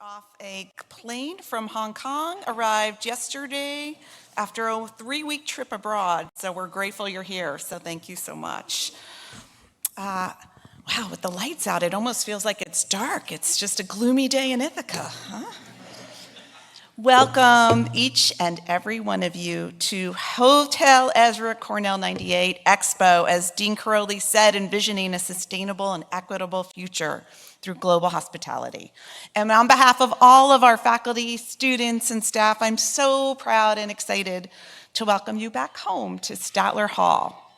off a plane from Hong Kong, arrived yesterday after a 3-week trip abroad. So we're grateful you're here. So thank you so much. Wow, with the lights out, it almost feels like it's dark. It's just a gloomy day in Ithaca, huh? Welcome each and every one of you to Hotel Ezra Cornell 98 Expo, as Dean Caroli said, envisioning a sustainable and equitable future through global hospitality. And on behalf of all of our faculty, students, and staff, I'm so proud and excited to welcome you back home to Statler Hall.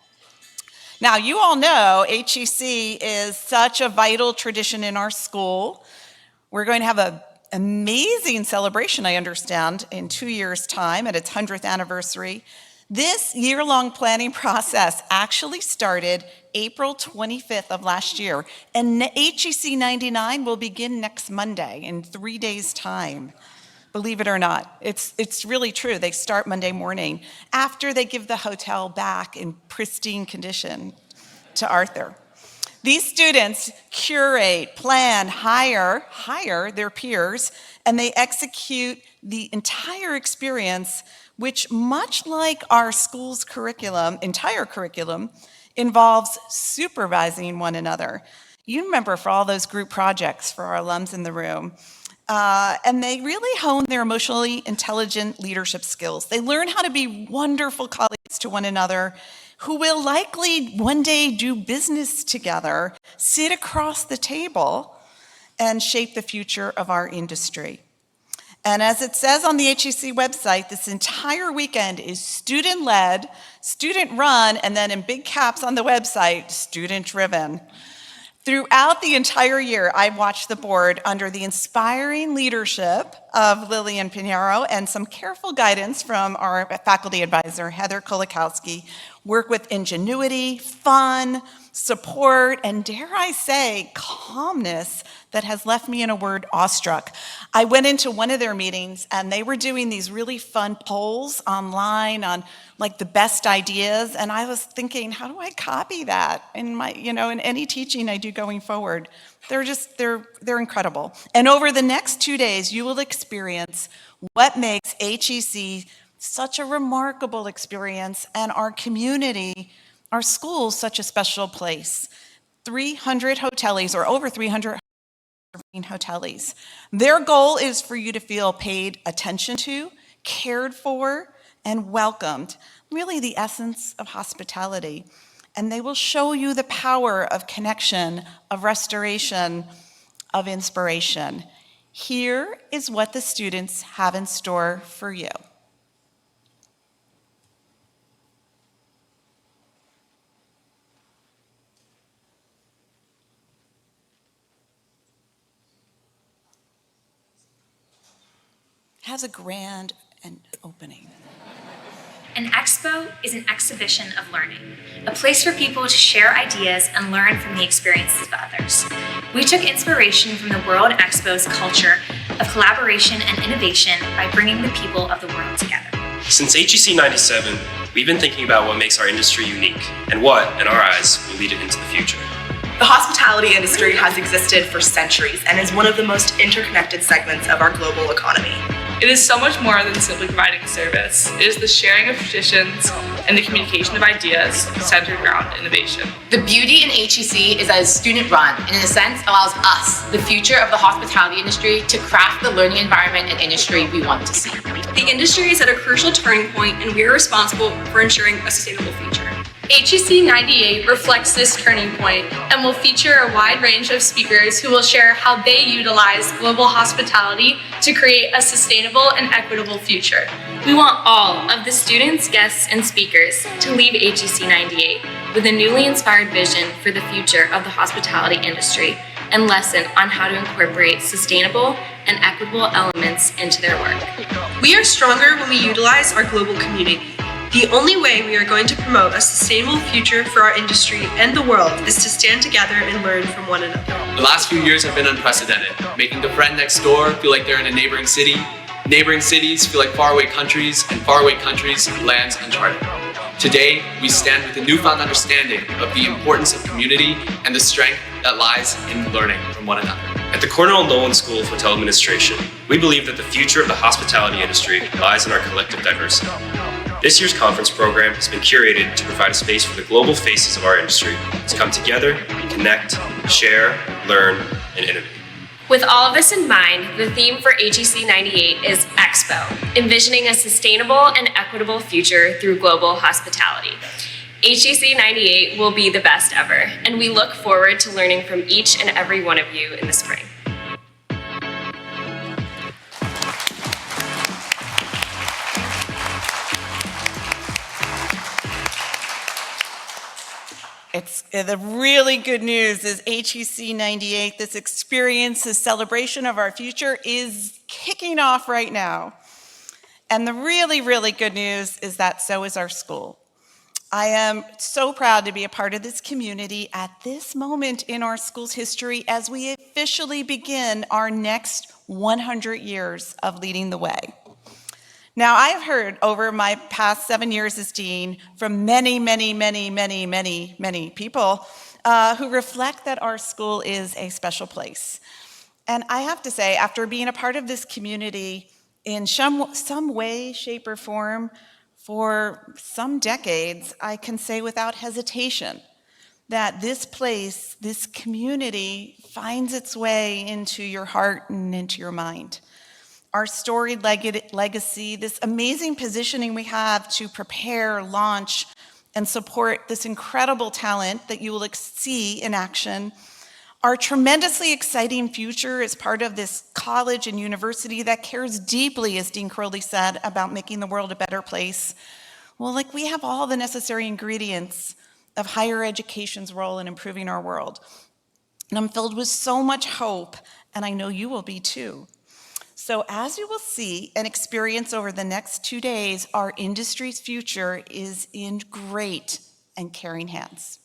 Now, you all know HEC is such a vital tradition in our school. We're going to have an amazing celebration, I understand, in 2 years' time at its 100th anniversary. This year-long planning process actually started April 25th of last year, and HEC 99 will begin next Monday in 3 days' time. Believe it or not, it's really true. They start Monday morning after they give the hotel back in pristine condition to Arthur. These students curate, plan, hire their peers, and they execute the entire experience, which, much like our school's entire curriculum, involves supervising one another. You remember for all those group projects for our alums in the room. And they really hone their emotionally intelligent leadership skills. They learn how to be wonderful colleagues to one another who will likely one day do business together, sit across the table, and shape the future of our industry. And as it says on the HEC website, this entire weekend is student-led, student-run, and then in big caps on the website, student-driven. Throughout the entire year, I've watched the board under the inspiring leadership of Lillian Pinheiro and some careful guidance from our faculty advisor, Heather Kolakowski, work with ingenuity, fun, support, and dare I say, calmness that has left me, in a word, awestruck. I went into one of their meetings and they were doing these really fun polls online on like the best ideas, and I was thinking, how do I copy that in my, in any teaching I do going forward? They're incredible. And over the next 2 days, you will experience what makes HEC such a remarkable experience, and our community, our school, such a special place. 300 hoteliers, or over 300 hoteliers. Their goal is for you to feel paid attention to, cared for, and welcomed. Really the essence of hospitality. And they will show you the power of connection, of restoration, of inspiration. Here is what the students have in store for you. Has a grand opening. An expo is an exhibition of learning, a place for people to share ideas and learn from the experiences of others. We took inspiration from the World Expo's culture of collaboration and innovation by bringing the people of the world together. Since HEC 97, we've been thinking about what makes our industry unique and what, in our eyes, will lead it into the future. The hospitality industry has existed for centuries and is one of the most interconnected segments of our global economy. It is so much more than simply providing a service. It is the sharing of traditions and the communication of ideas centered around innovation. The beauty in HEC is that it's student-run and in a sense allows us, the future of the hospitality industry, to craft the learning environment and industry we want to see. The industry is at a crucial turning point, and we are responsible for ensuring a sustainable future. HEC 98 reflects this turning point and will feature a wide range of speakers who will share how they utilize global hospitality to create a sustainable and equitable future. We want all of the students, guests, and speakers to leave HEC 98 with a newly inspired vision for the future of the hospitality industry and lesson on how to incorporate sustainable and equitable elements into their work. We are stronger when we utilize our global community. The only way we are going to promote a sustainable future for our industry and the world is to stand together and learn from one another. The last few years have been unprecedented, making the friend next door feel like they're in a neighboring city, neighboring cities feel like faraway countries, and faraway countries lands uncharted. Today, we stand with a newfound understanding of the importance of community and the strength that lies in learning from one another. At the Cornell and Nolan School of Hotel Administration, we believe that the future of the hospitality industry lies in our collective diversity. This year's conference program has been curated to provide a space for the global faces of our industry to come together, connect, share, learn, and innovate. With all of this in mind, the theme for HEC 98 is Expo, envisioning a sustainable and equitable future through global hospitality. HEC 98 will be the best ever, and we look forward to learning from each and every one of you in the spring. The really good news is HEC 98, this experience, this celebration of our future is kicking off right now. And the really, really good news is that so is our school. I am so proud to be a part of this community at this moment in our school's history as we officially begin our next 100 years of leading the way. Now, I have heard over my past 7 years as dean from many people who reflect that our school is a special place. And I have to say, after being a part of this community in some way, shape, or form for some decades, I can say without hesitation that this place, this community, finds its way into your heart and into your mind. Our storied legacy, this amazing positioning we have to prepare, launch, and support this incredible talent that you will see in action. Our tremendously exciting future as part of this college and university that cares deeply, as Dean Crowley said, about making the world a better place. Well, we have all the necessary ingredients of higher education's role in improving our world. And I'm filled with so much hope, and I know you will be too. So as you will see and experience over the next 2 days, our industry's future is in great and caring hands.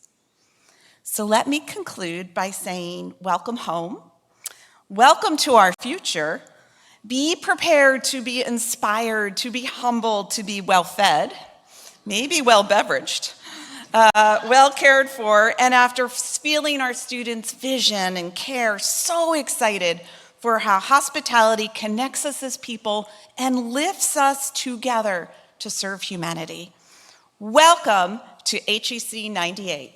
So let me conclude by saying, welcome home. Welcome to our future. Be prepared to be inspired, to be humbled, to be well-fed, maybe well-beveraged, well cared for, and after feeling our students' vision and care, so excited for how hospitality connects us as people and lifts us together to serve humanity. Welcome to HEC 98.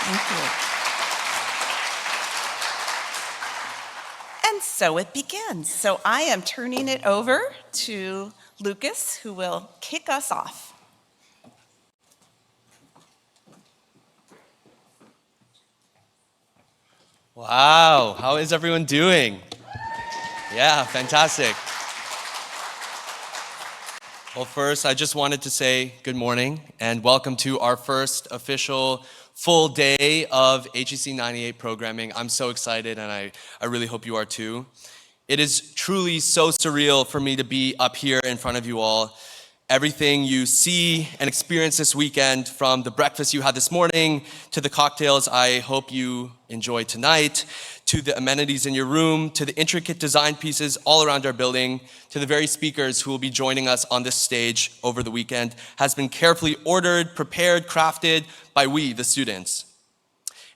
Thank you. And so it begins. So I am turning it over to Lucas, who will kick us off. Wow, how is everyone doing? Yeah, fantastic. Well, first, I just wanted to say good morning and welcome to our first official full day of HEC 98 programming. I'm so excited and I really hope you are too. It is truly so surreal for me to be up here in front of you all. Everything you see and experience this weekend, from the breakfast you had this morning, to the cocktails I hope you enjoy tonight, to the amenities in your room, to the intricate design pieces all around our building, to the very speakers who will be joining us on this stage over the weekend, has been carefully ordered, prepared, crafted by we, the students.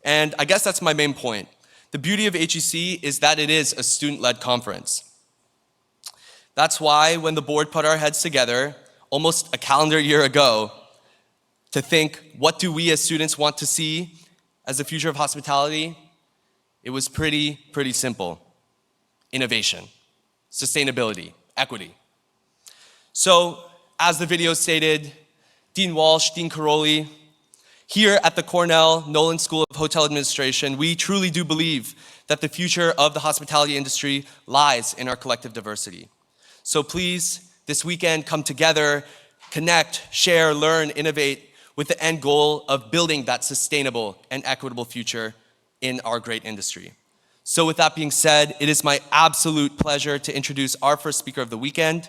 And I guess that's my main point. The beauty of HEC is that it is a student-led conference. That's why when the board put our heads together, almost a calendar year ago, to think, what do we as students want to see as the future of hospitality? It was pretty simple. Innovation, sustainability, equity. So, as the video stated, Dean Walsh, Dean Caroli, here at the Cornell Nolan School of Hotel Administration, we truly do believe that the future of the hospitality industry lies in our collective diversity. So please, this weekend, come together, connect, share, learn, innovate with the end goal of building that sustainable and equitable future in our great industry. So with that being said, it is my absolute pleasure to introduce our first speaker of the weekend,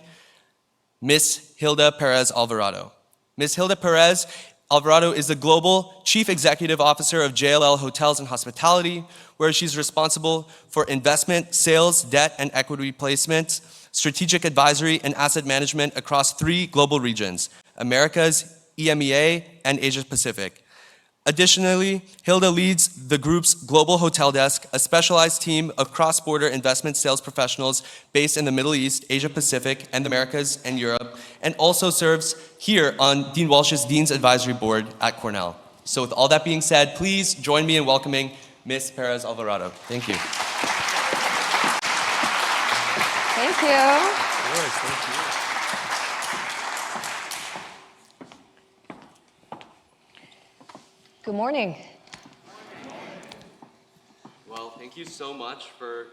Miss Gilda Perez-Alvarado. Miss Gilda Perez-Alvarado is the Global Chief Executive Officer of JLL Hotels and Hospitality, where she's responsible for investment, sales, debt, and equity placements, strategic advisory, and asset management across 3 global regions, Americas, EMEA, and Asia Pacific. Additionally, Gilda leads the group's Global Hotel Desk, a specialized team of cross-border investment sales professionals based in the Middle East, Asia Pacific, and the Americas and Europe, and also serves here on Dean Walsh's Dean's Advisory Board at Cornell. So with all that being said, please join me in welcoming Ms. Perez-Alvarado. Thank you. Thank you. Of course, thank you. Good morning. Well, thank you so much for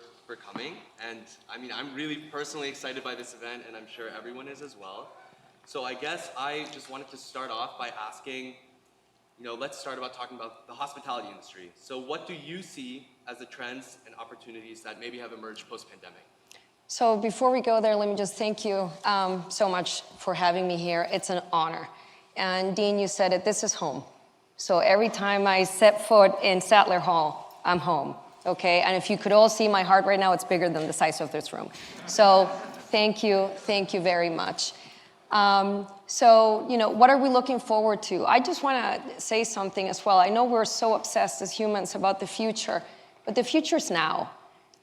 coming. And I mean, I'm really personally excited by this event, and I'm sure everyone is as well. So I guess I just wanted to start off by asking, let's start about talking about the hospitality industry. So what do you see as the trends and opportunities that maybe have emerged post-pandemic? So before we go there, let me just thank you so much for having me here. It's an honor. And Dean, you said it, this is home. So every time I set foot in Sattler Hall, I'm home, okay? And if you could all see my heart right now, it's bigger than the size of this room. So thank you very much. What are we looking forward to? I just want to say something as well. I know we're so obsessed as humans about the future, but the future's now,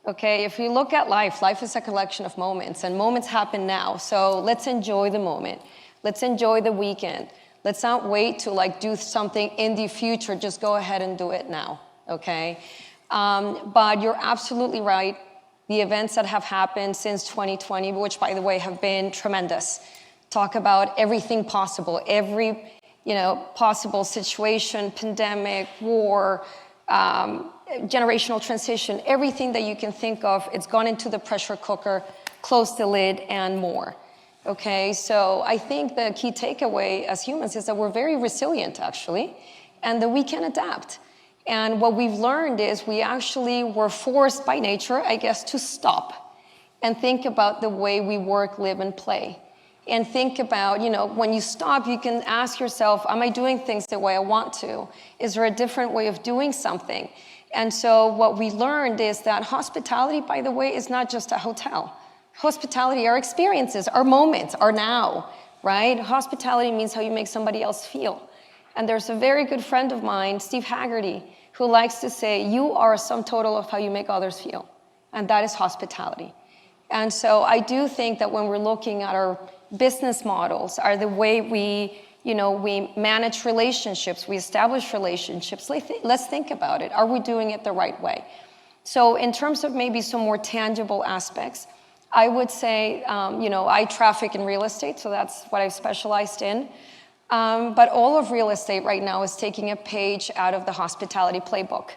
okay? If we look at life is a collection of moments, and moments happen now. So let's enjoy the moment. Let's enjoy the weekend. Let's not wait to do something in the future. Just go ahead and do it now, okay? But you're absolutely right. The events that have happened since 2020, which by the way have been tremendous. Talk about everything possible, every possible situation, pandemic, war, generational transition, everything that you can think of, it's gone into the pressure cooker, closed the lid, and more. Okay, so I think the key takeaway as humans is that we're very resilient, actually, and that we can adapt. And what we've learned is we actually were forced by nature, I guess, to stop and think about the way we work, live, and play. And think about, when you stop, you can ask yourself, am I doing things the way I want to? Is there a different way of doing something? And so what we learned is that hospitality, by the way, is not just a hotel. Hospitality are experiences, are moments, are now, right? Hospitality means how you make somebody else feel. And there's a very good friend of mine, Steve Haggerty, who likes to say, you are a sum total of how you make others feel. And that is hospitality. And so I do think that when we're looking at our business models, are the way we manage relationships, we establish relationships, let's think about it. Are we doing it the right way? So in terms of maybe some more tangible aspects, I would say, I traffic in real estate, so that's what I've specialized in. But all of real estate right now is taking a page out of the hospitality playbook.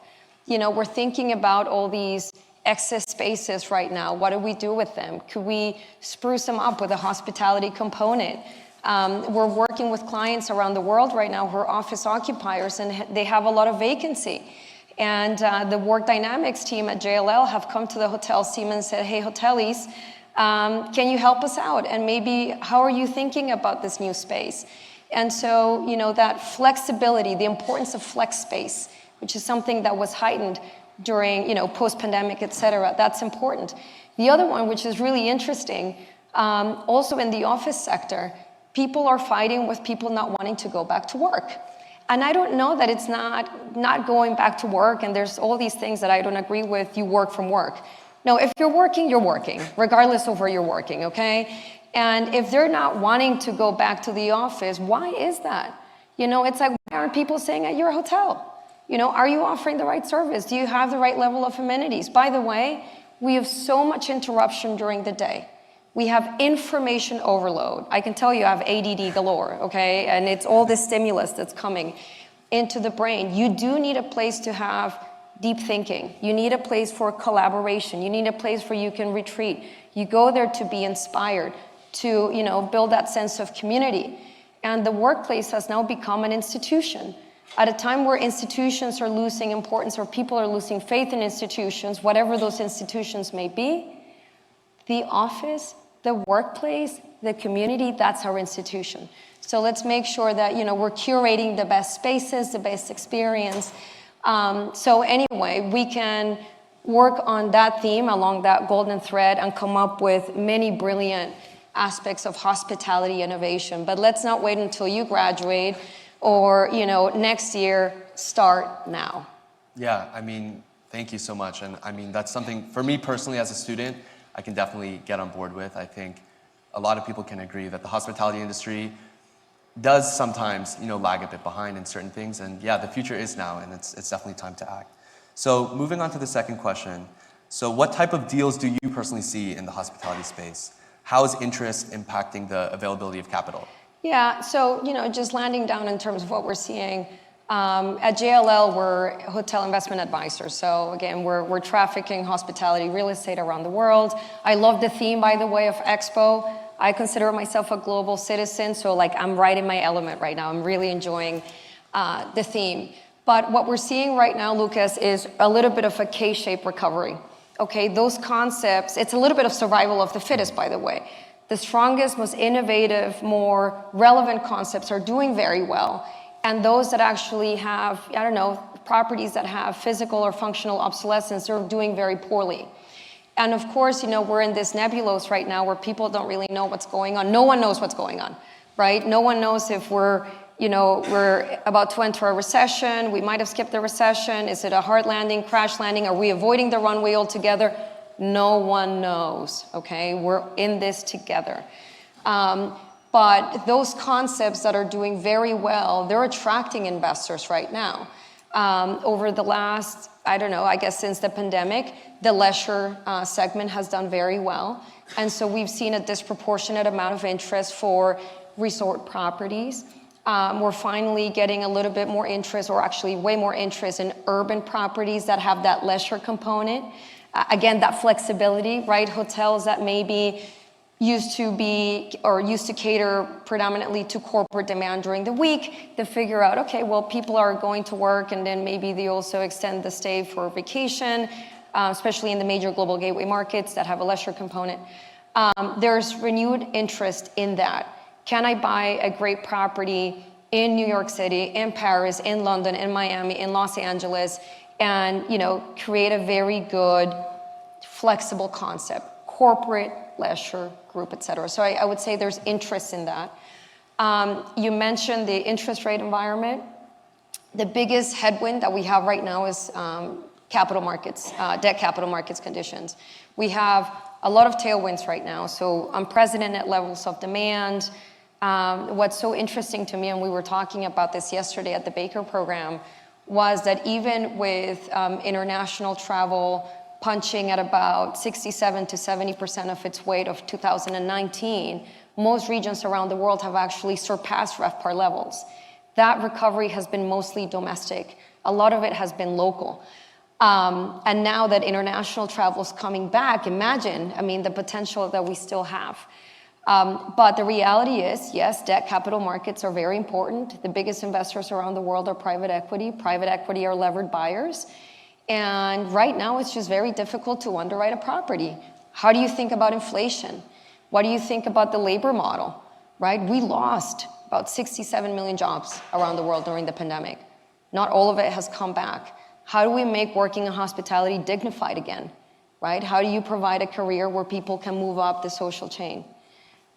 We're thinking about all these excess spaces right now. What do we do with them? Could we spruce them up with a hospitality component? We're working with clients around the world right now who are office occupiers, and they have a lot of vacancy. And the work dynamics team at JLL have come to the hotels team and said, hey, hotelies, can you help us out? And maybe, how are you thinking about this new space? And so, that flexibility, the importance of flex space, which is something that was heightened during, post-pandemic, et cetera, that's important. The other one, which is really interesting, also in the office sector, people are fighting with people not wanting to go back to work. And I don't know that it's not going back to work, and there's all these things that I don't agree with, you work from work. No, if you're working, regardless of where you're working, okay? And if they're not wanting to go back to the office, why is that? It's like, why aren't people staying at your hotel? Are you offering the right service? Do you have the right level of amenities? By the way, we have so much interruption during the day. We have information overload. I can tell you I have ADD galore, okay? And it's all this stimulus that's coming into the brain. You do need a place to have deep thinking. You need a place for collaboration. You need a place where you can retreat. You go there to be inspired, to build that sense of community. And the workplace has now become an institution. At a time where institutions are losing importance, or people are losing faith in institutions, whatever those institutions may be, the office, the workplace, the community, that's our institution. So let's make sure that we're curating the best spaces, the best experience. So anyway, we can work on that theme along that golden thread and come up with many brilliant aspects of hospitality innovation. But let's not wait until you graduate or next year start now. Yeah, I mean, thank you so much. And I mean, that's something, for me personally as a student, I can definitely get on board with. I think a lot of people can agree that the hospitality industry does sometimes, lag a bit behind in certain things. And yeah, the future is now, and it's definitely time to act. So moving on to the second question. So what type of deals do you personally see in the hospitality space? How is interest impacting the availability of capital? Yeah, so, just landing down in terms of what we're seeing, at JLL, we're hotel investment advisors. So again, we're trafficking hospitality, real estate around the world. I love the theme, by the way, of Expo. I consider myself a global citizen, so I'm right in my element right now. I'm really enjoying the theme. But what we're seeing right now, Lucas, is a little bit of a K-shaped recovery. Okay, those concepts, it's a little bit of survival of the fittest, by the way. The strongest, most innovative, more relevant concepts are doing very well. And those that actually have, properties that have physical or functional obsolescence are doing very poorly. And of course, we're in this nebulous right now where people don't really know what's going on. No one knows what's going on, right? No one knows if we're about to enter a recession. We might have skipped the recession. Is it a hard landing, crash landing? Are we avoiding the runway altogether? No one knows, okay? We're in this together. But those concepts that are doing very well, they're attracting investors right now. Over the last, I guess since the pandemic, the leisure segment has done very well. And so we've seen a disproportionate amount of interest for resort properties. We're finally getting a little bit more interest, or actually way more interest in urban properties that have that leisure component. Again, that flexibility, right? Hotels that maybe used to cater predominantly to corporate demand during the week, they figure out, okay, well, people are going to work, and then maybe they also extend the stay for vacation, especially in the major global gateway markets that have a leisure component. There's renewed interest in that. Can I buy a great property in New York City, in Paris, in London, in Miami, in Los Angeles, and create a very good, flexible concept, corporate, leisure, group, et cetera. So I would say there's interest in that. You mentioned the interest rate environment. The biggest headwind that we have right now is capital markets, debt capital markets conditions. We have a lot of tailwinds right now, so unprecedented levels of demand. What's so interesting to me, and we were talking about this yesterday at the Baker program, was that even with international travel punching at about 67 to 70% of its weight of 2019, most regions around the world have actually surpassed RevPAR levels. That recovery has been mostly domestic. A lot of it has been local. And now that international travel is coming back, imagine, the potential that we still have. But the reality is, yes, debt capital markets are very important. The biggest investors around the world are private equity. Private equity are levered buyers. And right now, it's just very difficult to underwrite a property. How do you think about inflation? What do you think about the labor model, right? We lost about 67 million jobs around the world during the pandemic. Not all of it has come back. How do we make working in hospitality dignified again, right? How do you provide a career where people can move up the social chain?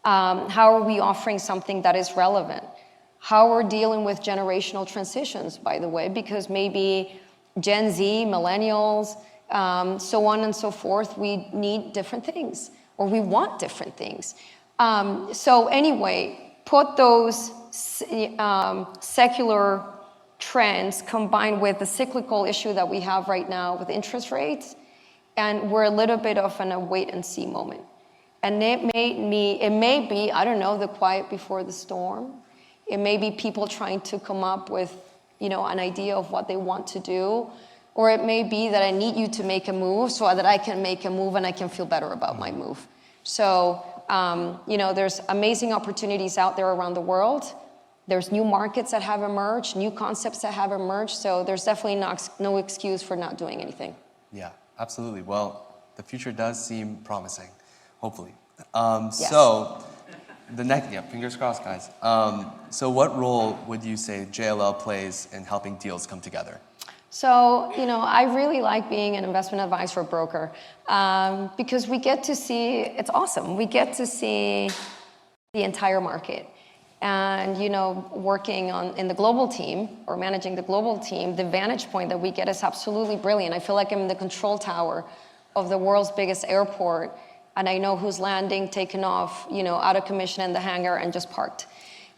How are we offering something that is relevant? How we're dealing with generational transitions, by the way, because maybe Gen Z, millennials, so on and so forth, we need different things, or we want different things. So anyway, put those secular trends combined with the cyclical issue that we have right now with interest rates, and we're a little bit of in a wait and see moment. And it may be, I don't know, the quiet before the storm. It may be people trying to come up with, an idea of what they want to do. Or it may be that I need you to make a move so that I can make a move and I can feel better about my move. So, there's amazing opportunities out there around the world. There's new markets that have emerged, new concepts that have emerged. So there's definitely no excuse for not doing anything. Yeah, absolutely. Well, the future does seem promising. Hopefully. Yes. So, fingers crossed, guys. So what role would you say JLL plays in helping deals come together? So, I really like being an investment advisor broker because we get to see, it's awesome. We get to see the entire market. And working in the global team or managing the global team, the vantage point that we get is absolutely brilliant. I feel like I'm in the control tower of the world's biggest airport, and I know who's landing, taking off, out of commission in the hangar and just parked.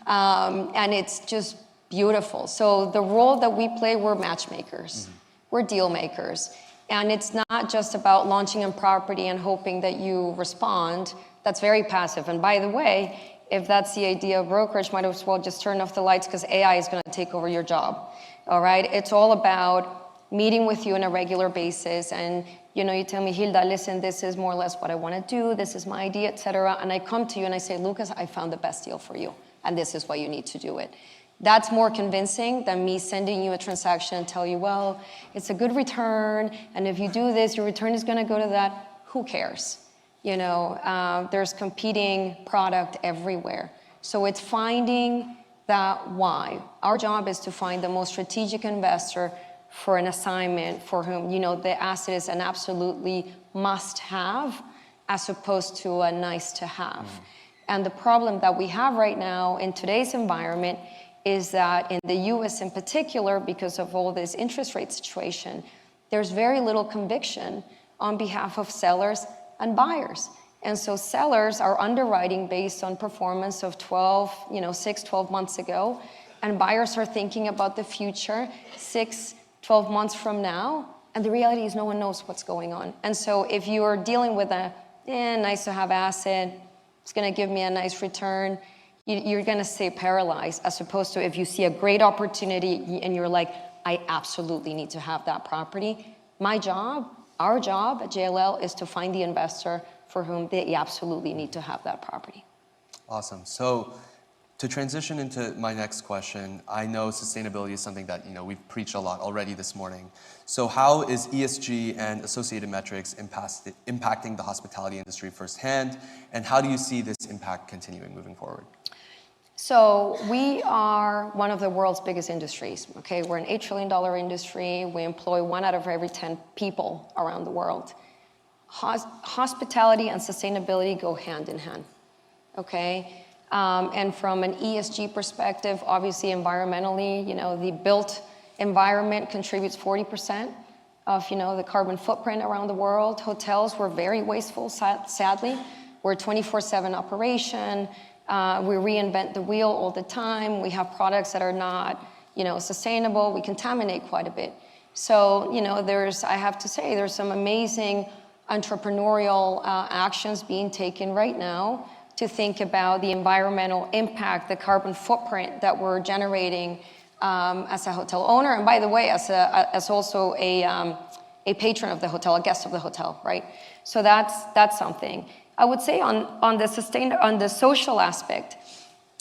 And it's just beautiful. So the role that we play, we're matchmakers, we're deal makers. And it's not just about launching a property and hoping that you respond. That's very passive. And by the way, if that's the idea of brokerage, might as well just turn off the lights because AI is going to take over your job. All right? It's all about meeting with you on a regular basis. And, you tell me, Gilda, listen, this is more or less what I want to do. This is my idea, et cetera. And I come to you and I say, Lucas, I found the best deal for you. And this is why you need to do it. That's more convincing than me sending you a transaction and tell you, well, it's a good return. And if you do this, your return is going to go to that. Who cares? There's competing product everywhere. So it's finding that why. Our job is to find the most strategic investor for an assignment for whom, the asset is an absolutely must-have as opposed to a nice-to-have. And the problem that we have right now in today's environment is that in the US in particular, because of all this interest rate situation, there's very little conviction on behalf of sellers and buyers. And so sellers are underwriting based on performance of 12 months ago, and buyers are thinking about the future 6, 12 months from now, and the reality is no one knows what's going on. And so if you're dealing with a nice to have asset, it's gonna give me a nice return, you're gonna stay paralyzed, as opposed to if you see a great opportunity and you're like, I absolutely need to have that property. Our job at JLL is to find the investor for whom they absolutely need to have that property. Awesome. So to transition into my next question, I know sustainability is something that we've preached a lot already this morning. So how is ESG and associated metrics impacting the hospitality industry firsthand, and how do you see this impact continuing moving forward? So we are one of the world's biggest industries, okay? We're an $8 trillion industry. We employ 1 out of every 10 people around the world. Hospitality and sustainability go hand in hand, okay? And from an ESG perspective, obviously environmentally, the built environment contributes 40% of, the carbon footprint around the world. Hotels were very wasteful, sadly. We're a 24/7 operation. We reinvent the wheel all the time. We have products that are not, sustainable. We contaminate quite a bit. So, I have to say, there's some amazing entrepreneurial actions being taken right now to think about the environmental impact, the carbon footprint that we're generating as a hotel owner. And by the way, as also a patron of the hotel, a guest of the hotel, right? So that's something. I would say on the social aspect,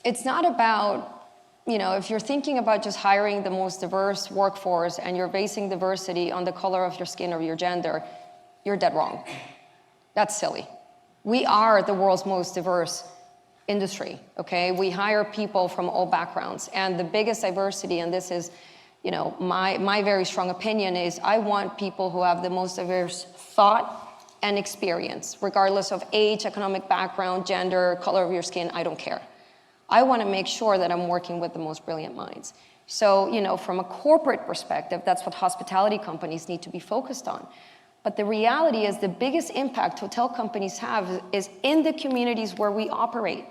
it's not about, if you're thinking about just hiring the most diverse workforce and you're basing diversity on the color of your skin or your gender, you're dead wrong. That's silly. We are the world's most diverse industry, okay? We hire people from all backgrounds, and the biggest diversity, and this is, my very strong opinion, is I want people who have the most diverse thought and experience, regardless of age, economic background, gender, color of your skin, I don't care. I want to make sure that I'm working with the most brilliant minds. So, from a corporate perspective, that's what hospitality companies need to be focused on. But the reality is the biggest impact hotel companies have is in the communities where we operate,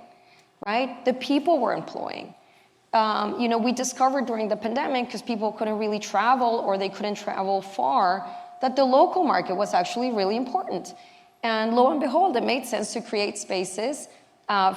right? The people we're employing. We discovered during the pandemic, because people couldn't really travel or they couldn't travel far, that the local market was actually really important. And lo and behold, it made sense to create spaces,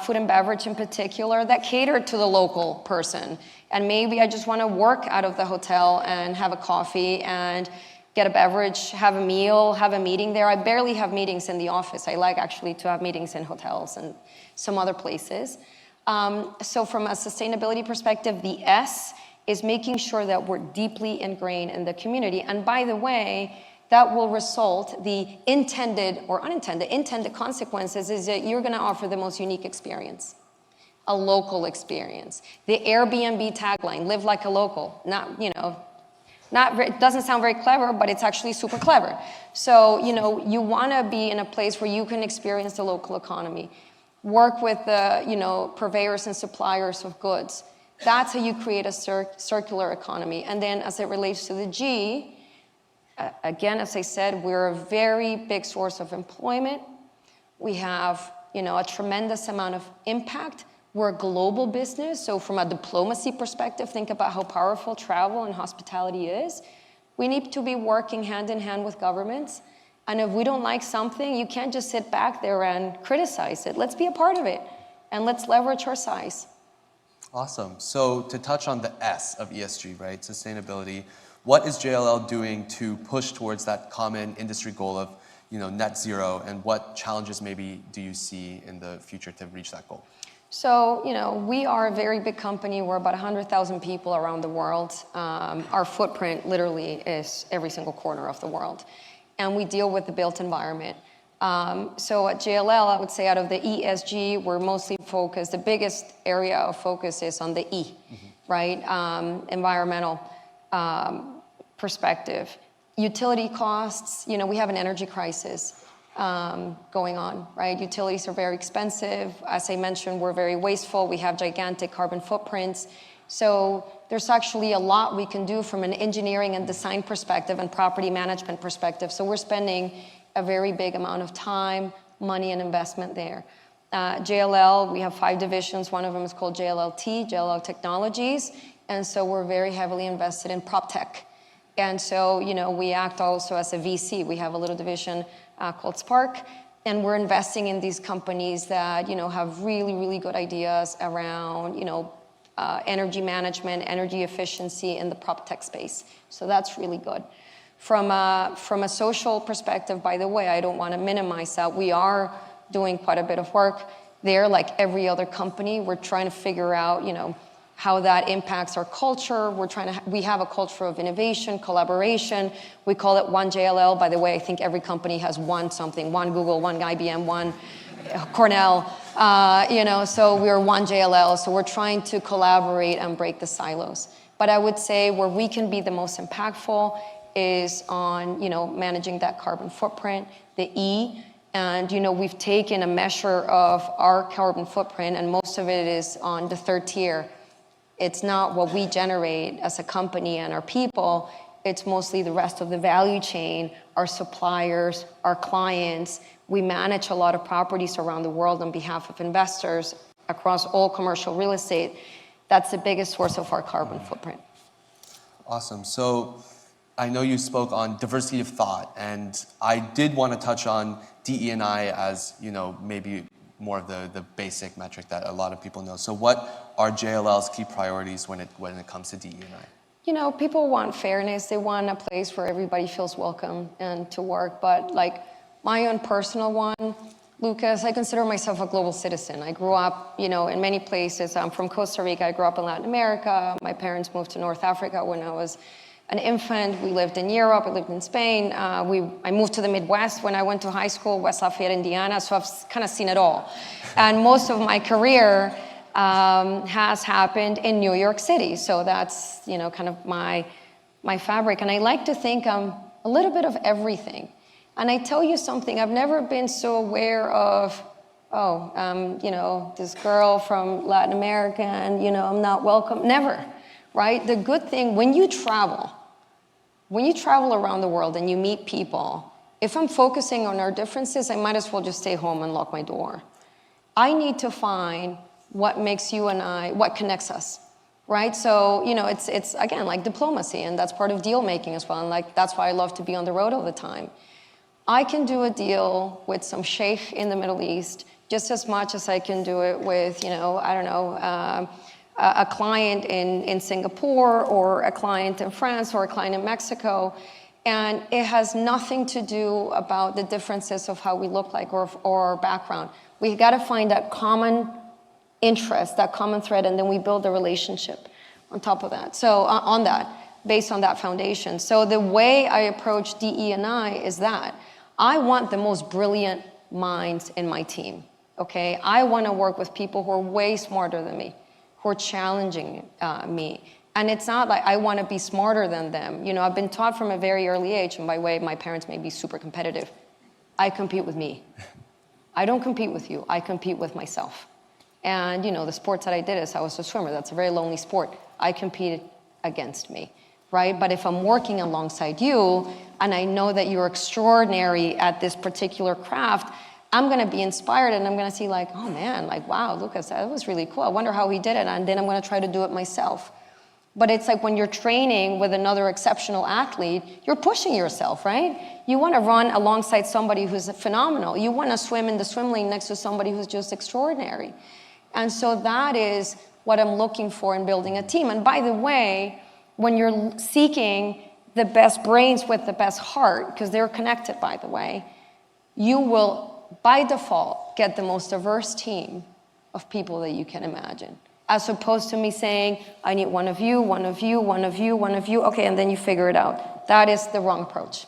food and beverage in particular, that catered to the local person. And maybe I just want to work out of the hotel and have a coffee and get a beverage, have a meal, have a meeting there. I barely have meetings in the office. I like actually to have meetings in hotels and some other places. So from a sustainability perspective, the S is making sure that we're deeply ingrained in the community. And by the way, that will result, the intended or unintended, intended consequences is that you're gonna offer the most unique experience, a local experience. The Airbnb tagline, live like a local, it doesn't sound very clever, but it's actually super clever. So, you wanna be in a place where you can experience the local economy. work with the, purveyors and suppliers of goods. That's how you create a circular economy. And then as it relates to the G, again, as I said, we're a very big source of employment. We have, a tremendous amount of impact. We're a global business, so from a diplomacy perspective, think about how powerful travel and hospitality is. We need to be working hand in hand with governments. And if we don't like something, you can't just sit back there and criticize it. Let's be a part of it, and let's leverage our size. Awesome. So to touch on the S of ESG, right, sustainability, what is JLL doing to push towards that common industry goal of net zero, and what challenges maybe do you see in the future to reach that goal? So, we are a very big company. We're about 100,000 people around the world. Our footprint literally is every single corner of the world. And we deal with the built environment. So at JLL, I would say out of the ESG, we're mostly focused, the biggest area of focus is on the E, right? Environmental perspective. Utility costs, we have an energy crisis going on, right? Utilities are very expensive. As I mentioned, we're very wasteful. We have gigantic carbon footprints. So there's actually a lot we can do from an engineering and design perspective and property management perspective. So we're spending a very big amount of time, money, and investment there. JLL, we have 5 divisions. One of them is called JLLT, JLL Technologies. And so we're very heavily invested in prop tech. And so, we act also as a VC. We have a little division called Spark, and we're investing in these companies that, have really, really good ideas around, energy management, energy efficiency in the prop tech space. So that's really good. From a social perspective, by the way, I don't want to minimize that. We are doing quite a bit of work there, like every other company. We're trying to figure out, how that impacts our culture. We have a culture of innovation, collaboration. We call it One JLL. By the way, I think every company has one Google, one IBM, one Cornell, so we're One JLL. So we're trying to collaborate and break the silos. But I would say where we can be the most impactful is on, managing that carbon footprint, the E. And, we've taken a measure of our carbon footprint, and most of it is on the 3rd tier. It's not what we generate as a company and our people. It's mostly the rest of the value chain, our suppliers, our clients. We manage a lot of properties around the world on behalf of investors across all commercial real estate. That's the biggest source of our carbon footprint. Awesome. So I know you spoke on diversity of thought, and I did want to touch on DE&I as, maybe more of the basic metric that a lot of people know. So what are JLL's key priorities when it comes to DE&I? People want fairness. They want a place where everybody feels welcome and to work. But like my own personal one, Lucas, I consider myself a global citizen. I grew up, in many places. I'm from Costa Rica. I grew up in Latin America. My parents moved to North Africa when I was an infant. We lived in Europe. I lived in Spain. I moved to the Midwest when I went to high school, West Lafayette, Indiana. So I've kind of seen it all. And most of my career has happened in New York City. So that's, kind of my fabric. And I like to think I'm a little bit of everything. And I tell you something, I've never been so aware of, this girl from Latin America and, I'm not welcome. Never, right? The good thing, when you travel around the world and you meet people, if I'm focusing on our differences, I might as well just stay home and lock my door. I need to find what makes you and I, what connects us, right? So, it's again, like diplomacy, and that's part of deal making as well. And that's why I love to be on the road all the time. I can do a deal with some sheikh in the Middle East just as much as I can do it with, a client in Singapore, or a client in France, or a client in Mexico. And it has nothing to do about the differences of how we look like or our background. We got to find that common interest, that common thread, and then we build a relationship on top of that. So based on that foundation. So the way I approach DE&I is that I want the most brilliant minds in my team, okay? I want to work with people who are way smarter than me, who are challenging me. And it's not like I want to be smarter than them. I've been taught from a very early age, and by the way, my parents may be super competitive. I compete with me. I don't compete with you, I compete with myself. And the sports that I did is I was a swimmer. That's a very lonely sport. I competed against me, right? But if I'm working alongside you and I know that you're extraordinary at this particular craft, I'm gonna be inspired and I'm gonna see like, oh man, like, wow, Lucas, that was really cool. I wonder how he did it. And then I'm gonna try to do it myself. But it's like when you're training with another exceptional athlete, you're pushing yourself, right? You wanna run alongside somebody who's phenomenal. You wanna swim in the swim lane next to somebody who's just extraordinary. And so that is what I'm looking for in building a team. And by the way, when you're seeking the best brains with the best heart, because they're connected, by the way, you will, by default, get the most diverse team of people that you can imagine. As opposed to me saying, I need one of you, one of you, one of you, one of you. Okay, and then you figure it out. That is the wrong approach.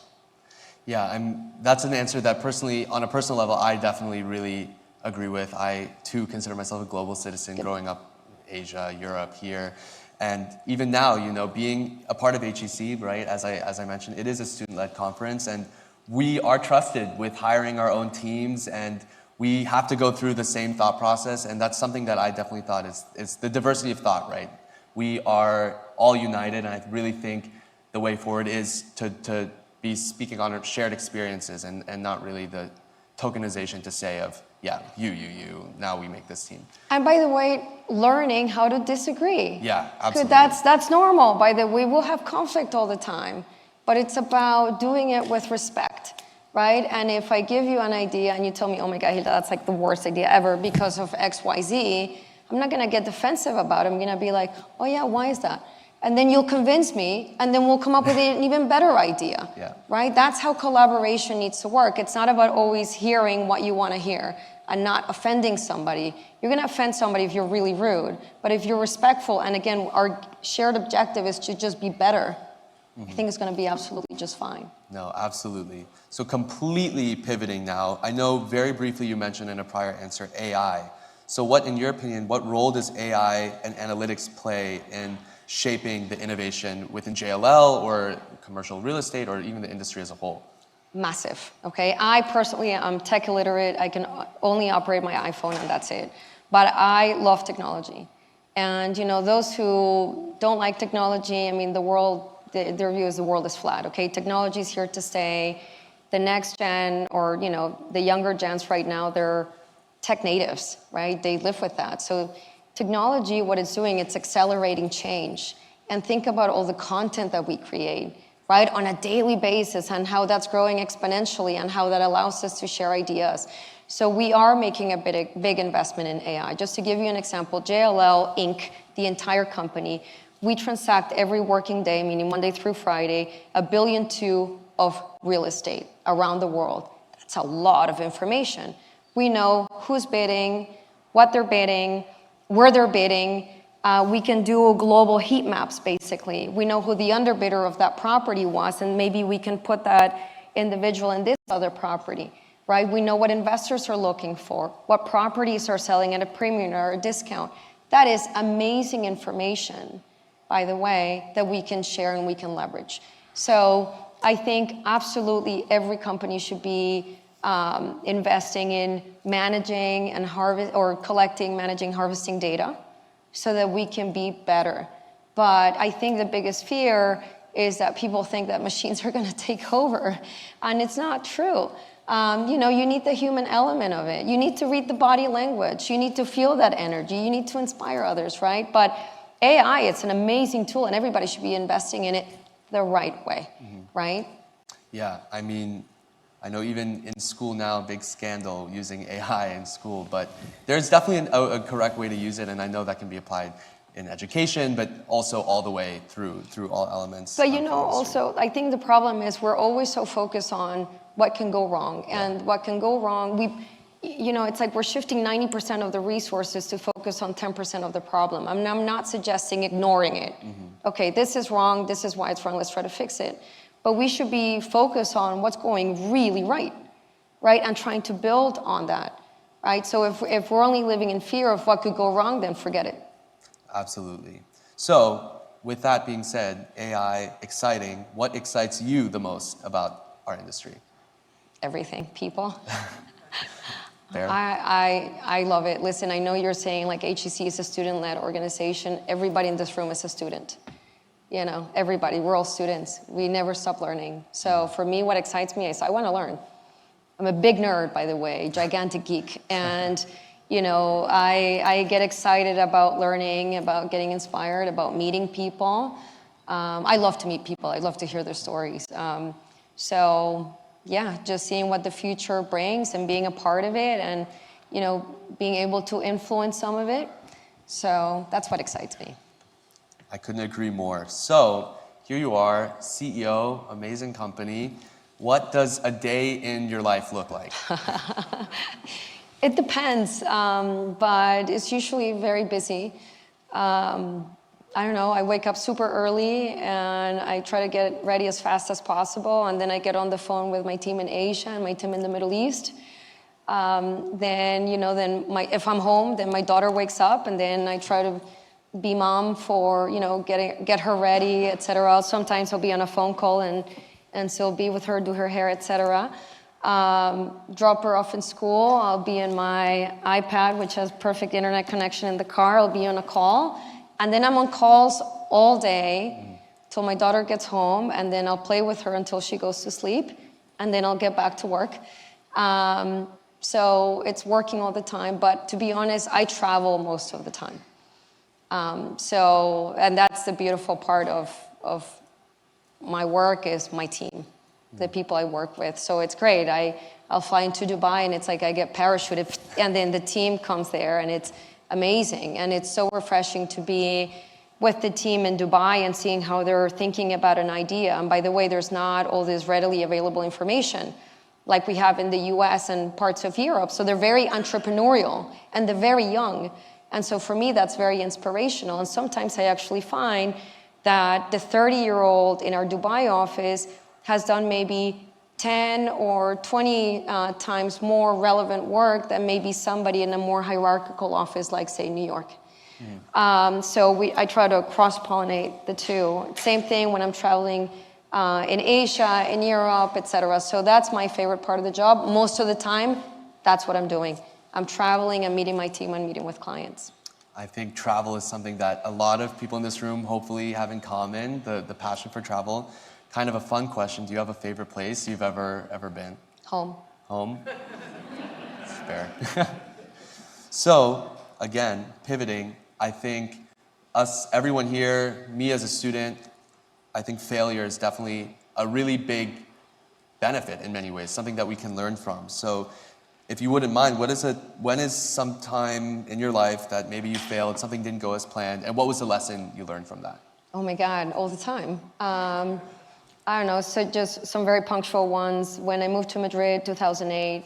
Yeah, that's an answer that personally, on a personal level, I definitely really agree with. I, too, consider myself a global citizen growing up in Asia, Europe, here. And even now, being a part of HEC, right, as I mentioned, it is a student-led conference, and we are trusted with hiring our own teams, and we have to go through the same thought process, and that's something that I definitely thought is the diversity of thought, right? We are all united, and I really think the way forward is to be speaking on shared experiences and not really the tokenization to say of, yeah, you, now we make this team. And by the way, learning how to disagree. Yeah, absolutely. That's normal. By the way, we'll have conflict all the time, but it's about doing it with respect, right? And if I give you an idea and you tell me, oh my God, Gilda, that's like the worst idea ever because of X, Y, Z, I'm not gonna get defensive about it. I'm gonna be like, oh yeah, why is that? And then you'll convince me, and then we'll come up with an even better idea, right? That's how collaboration needs to work. It's not about always hearing what you want to hear and not offending somebody. You're going to offend somebody if you're really rude, but if you're respectful, and again, our shared objective is to just be better, I think it's going to be absolutely just fine. No, absolutely. So completely pivoting now, I know very briefly you mentioned in a prior answer AI. So what, in your opinion, what role does AI and analytics play in shaping the innovation within JLL or commercial real estate or even the industry as a whole? Massive, okay? I personally am tech illiterate. I can only operate my iPhone and that's it. But I love technology. And those who don't like technology, I mean, the world, their view is the world is flat, okay? Technology is here to stay. The next gen or, the younger gens right now, they're tech natives, right? They live with that. So technology, what it's doing, it's accelerating change. And think about all the content that we create, right, on a daily basis and how that's growing exponentially and how that allows us to share ideas. So we are making a big investment in AI. Just to give you an example, JLL Inc., the entire company, we transact every working day, meaning Monday through Friday, $1.2 billion of real estate around the world. That's a lot of information. We know who's bidding, what they're bidding, where they're bidding. We can do global heat maps, basically. We know who the underbidder of that property was, and maybe we can put that individual in this other property, right? We know what investors are looking for, what properties are selling at a premium or a discount. That is amazing information, by the way, that we can share and we can leverage. So I think absolutely every company should be investing in managing and managing, harvesting data so that we can be better. But I think the biggest fear is that people think that machines are going to take over, and it's not true. You need the human element of it. You need to read the body language. You need to feel that energy. You need to inspire others, right? But AI, it's an amazing tool, and everybody should be investing in it the right way, right? Yeah, I mean, I know even in school now, big scandal using AI in school, but there's definitely a correct way to use it, and I know that can be applied in education, but also all the way through all elements. But also, I think the problem is we're always so focused on what can go wrong, and what can go wrong, it's like we're shifting 90% of the resources to focus on 10% of the problem. I'm not suggesting ignoring it. Okay, this is wrong, this is why it's wrong, let's try to fix it. But we should be focused on what's going really right? And trying to build on that, right? So if we're only living in fear of what could go wrong, then forget it. Absolutely. So with that being said, AI, exciting. What excites you the most about our industry? Everything, people. Fair? I love it. Listen, I know you're saying like HEC is a student-led organization. Everybody in this room is a student. You know, everybody, we're all students. We never stop learning. So for me, what excites me is I want to learn. I'm a big nerd, by the way, gigantic geek. And, you know, I get excited about learning, about getting inspired, about meeting people. I love to meet people. I love to hear their stories. So yeah, just seeing what the future brings and being a part of it and, you know, being able to influence some of it. So that's what excites me. I couldn't agree more. So here you are, CEO, amazing company. What does a day in your life look like? It depends, but it's usually very busy. I don't know, I wake up super early and I try to get ready as fast as possible, and then I get on the phone with my team in Asia and my team in the Middle East. Then, you know, if I'm home, then my daughter wakes up, and then I try to be mom for, you know, get her ready, etc. Sometimes I'll be on a phone call and so be with her, do her hair, etc. Drop her off in school. I'll be in my iPad, which has perfect internet connection in the car. I'll be on a call. And then I'm on calls all day till my daughter gets home, and then I'll play with her until she goes to sleep, and then I'll get back to work. So it's working all the time, but to be honest, I travel most of the time. And that's the beautiful part of my work is my team, the people I work with. So it's great. I'll fly into Dubai, and it's like I get parachuted, and then the team comes there, and it's amazing. And it's so refreshing to be with the team in Dubai and seeing how they're thinking about an idea. And by the way, there's not all this readily available information like we have in the US and parts of Europe. So they're very entrepreneurial, and they're very young. And so for me, that's very inspirational. And sometimes I actually find that the 30-year-old in our Dubai office has done maybe 10 or 20 times more relevant work than maybe somebody in a more hierarchical office like, say, New York. So I try to cross-pollinate the two. Same thing when I'm traveling in Asia, in Europe, etc. So that's my favorite part of the job. Most of the time, that's what I'm doing. I'm traveling, I'm meeting my team, I'm meeting with clients. I think travel is something that a lot of people in this room hopefully have in common, the passion for travel. Kind of a fun question. Do you have a favorite place you've ever been? Home. Home? Fair. So, again, pivoting, I think everyone here, me as a student, I think failure is definitely a really big benefit in many ways, something that we can learn from. So, if you wouldn't mind, when is some time in your life that maybe you failed, something didn't go as planned, and what was the lesson you learned from that? Oh my God, all the time. I don't know, so just some very punctual ones. When I moved to Madrid, 2008,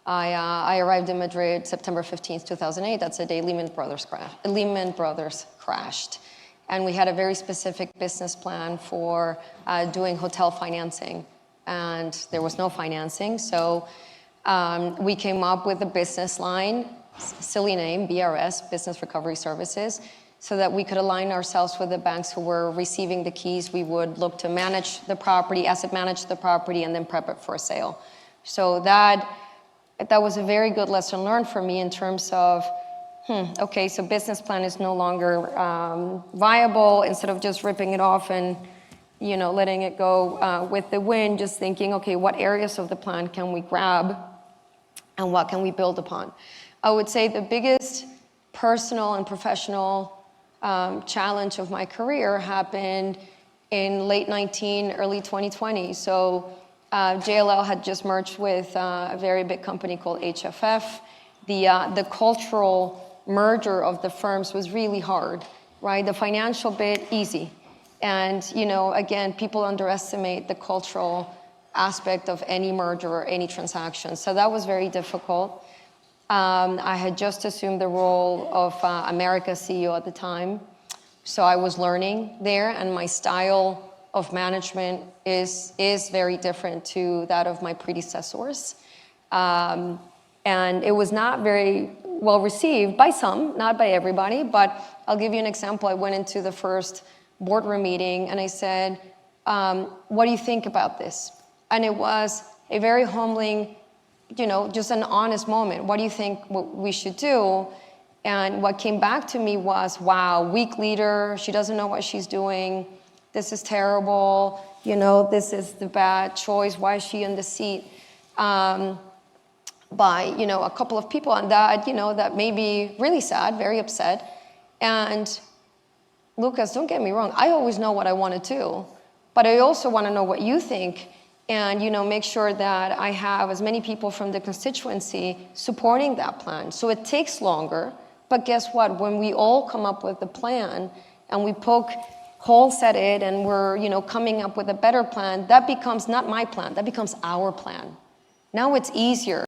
I arrived in Madrid September 15th, 2008. That's the day Lehman Brothers crashed. And we had a very specific business plan for doing hotel financing. And there was no financing, so we came up with a business line, silly name, BRS, Business Recovery Services, so that we could align ourselves with the banks who were receiving the keys. We would look to manage the property, asset manage the property, and then prep it for a sale. So that was a very good lesson learned for me in terms of, okay, so business plan is no longer viable. Instead of just ripping it off and letting it go with the wind, just thinking, okay, what areas of the plan can we grab and what can we build upon? I would say the biggest personal and professional challenge of my career happened in late 19, early 2020. So JLL had just merged with a very big company called HFF. The cultural merger of the firms was really hard, right? The financial bit, easy. And, again, people underestimate the cultural aspect of any merger or any transaction. So that was very difficult. I had just assumed the role of America's CEO at the time. So I was learning there, and my style of management is very different to that of my predecessors. And it was not very well received by some, not by everybody, but I'll give you an example. I went into the first boardroom meeting and I said, what do you think about this? And it was a very humbling just an honest moment. What do you think we should do? And what came back to me was, wow, weak leader. She doesn't know what she's doing. This is terrible. This is the bad choice. Why is she in the seat? By, a couple of people. And that made me really sad, very upset. And Lucas, don't get me wrong. I always know what I want to do. But I also want to know what you think. And, make sure that I have as many people from the constituency supporting that plan. So it takes longer. But guess what? When we all come up with a plan and we poke holes at it and we're, coming up with a better plan, that becomes not my plan. That becomes our plan. Now it's easier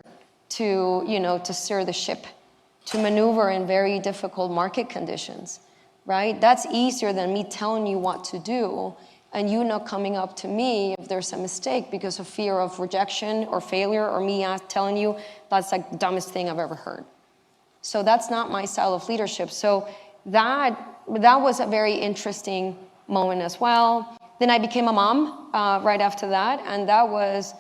to, to steer the ship, to maneuver in very difficult market conditions, right? That's easier than me telling you what to do and you not coming up to me if there's a mistake because of fear of rejection or failure or me telling you that's like the dumbest thing I've ever heard. So that's not my style of leadership. So that was a very interesting moment as well. Then I became a mom right after that, and that was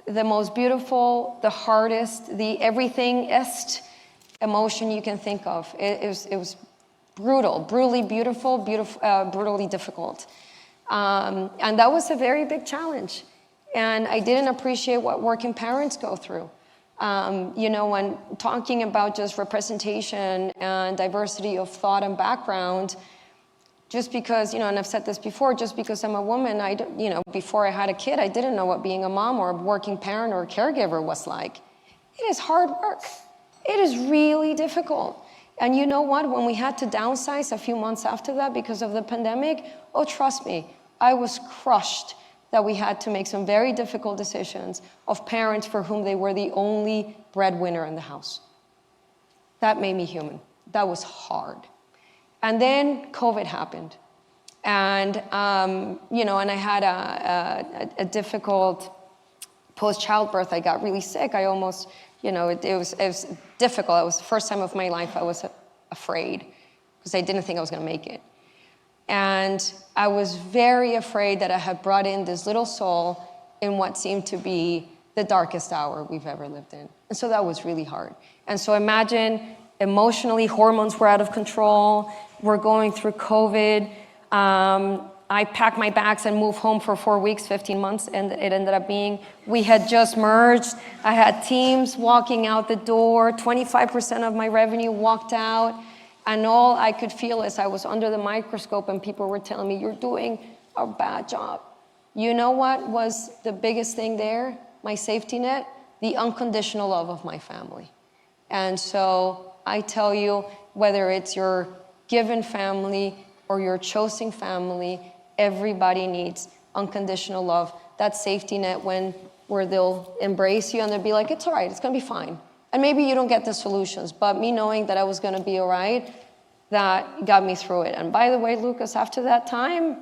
the most beautiful, the hardest, the everythingest emotion you can think of. It was brutal, brutally beautiful, brutally difficult. And that was a very big challenge. And I didn't appreciate what working parents go through. When talking about just representation and diversity of thought and background, just because, and I've said this before, just because I'm a woman, before I had a kid, I didn't know what being a mom or a working parent or a caregiver was like. It is hard work. It is really difficult. And you know what? When we had to downsize a few months after that because of the pandemic, oh, trust me, I was crushed that we had to make some very difficult decisions of parents for whom they were the only breadwinner in the house. That made me human. That was hard. And then COVID happened. And, and I had a difficult post-childbirth. I got really sick. I almost, it was difficult. It was the first time of my life I was afraid because I didn't think I was going to make it. And I was very afraid that I had brought in this little soul in what seemed to be the darkest hour we've ever lived in. And so that was really hard. And so imagine emotionally, hormones were out of control. We're going through COVID. I packed my bags and moved home for 4 weeks, 15 months, and it ended up being, we had just merged. I had teams walking out the door. 25% of my revenue walked out. And all I could feel is I was under the microscope and people were telling me, you're doing a bad job. You know what was the biggest thing there? My safety net? The unconditional love of my family. And so I tell you, whether it's your given family or your chosen family, everybody needs unconditional love. That safety net where they'll embrace you and they'll be like, it's all right, it's gonna be fine. And maybe you don't get the solutions, but me knowing that I was gonna be all right, that got me through it. And by the way, Lucas, after that time,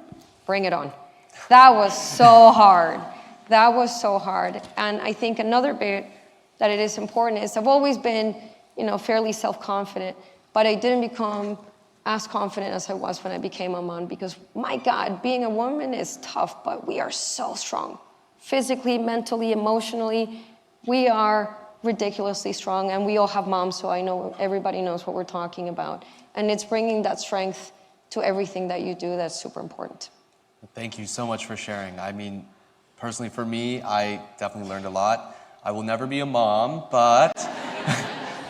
bring it on. That was so hard. That was so hard. And I think another bit that it is important is I've always been, fairly self-confident, but I didn't become as confident as I was when I became a mom because, my God, being a woman is tough, but we are so strong. Physically, mentally, emotionally, we are ridiculously strong, and we all have moms, so I know everybody knows what we're talking about. And it's bringing that strength to everything that you do that's super important. Thank you so much for sharing. I mean, personally for me, I definitely learned a lot. I will never be a mom, but...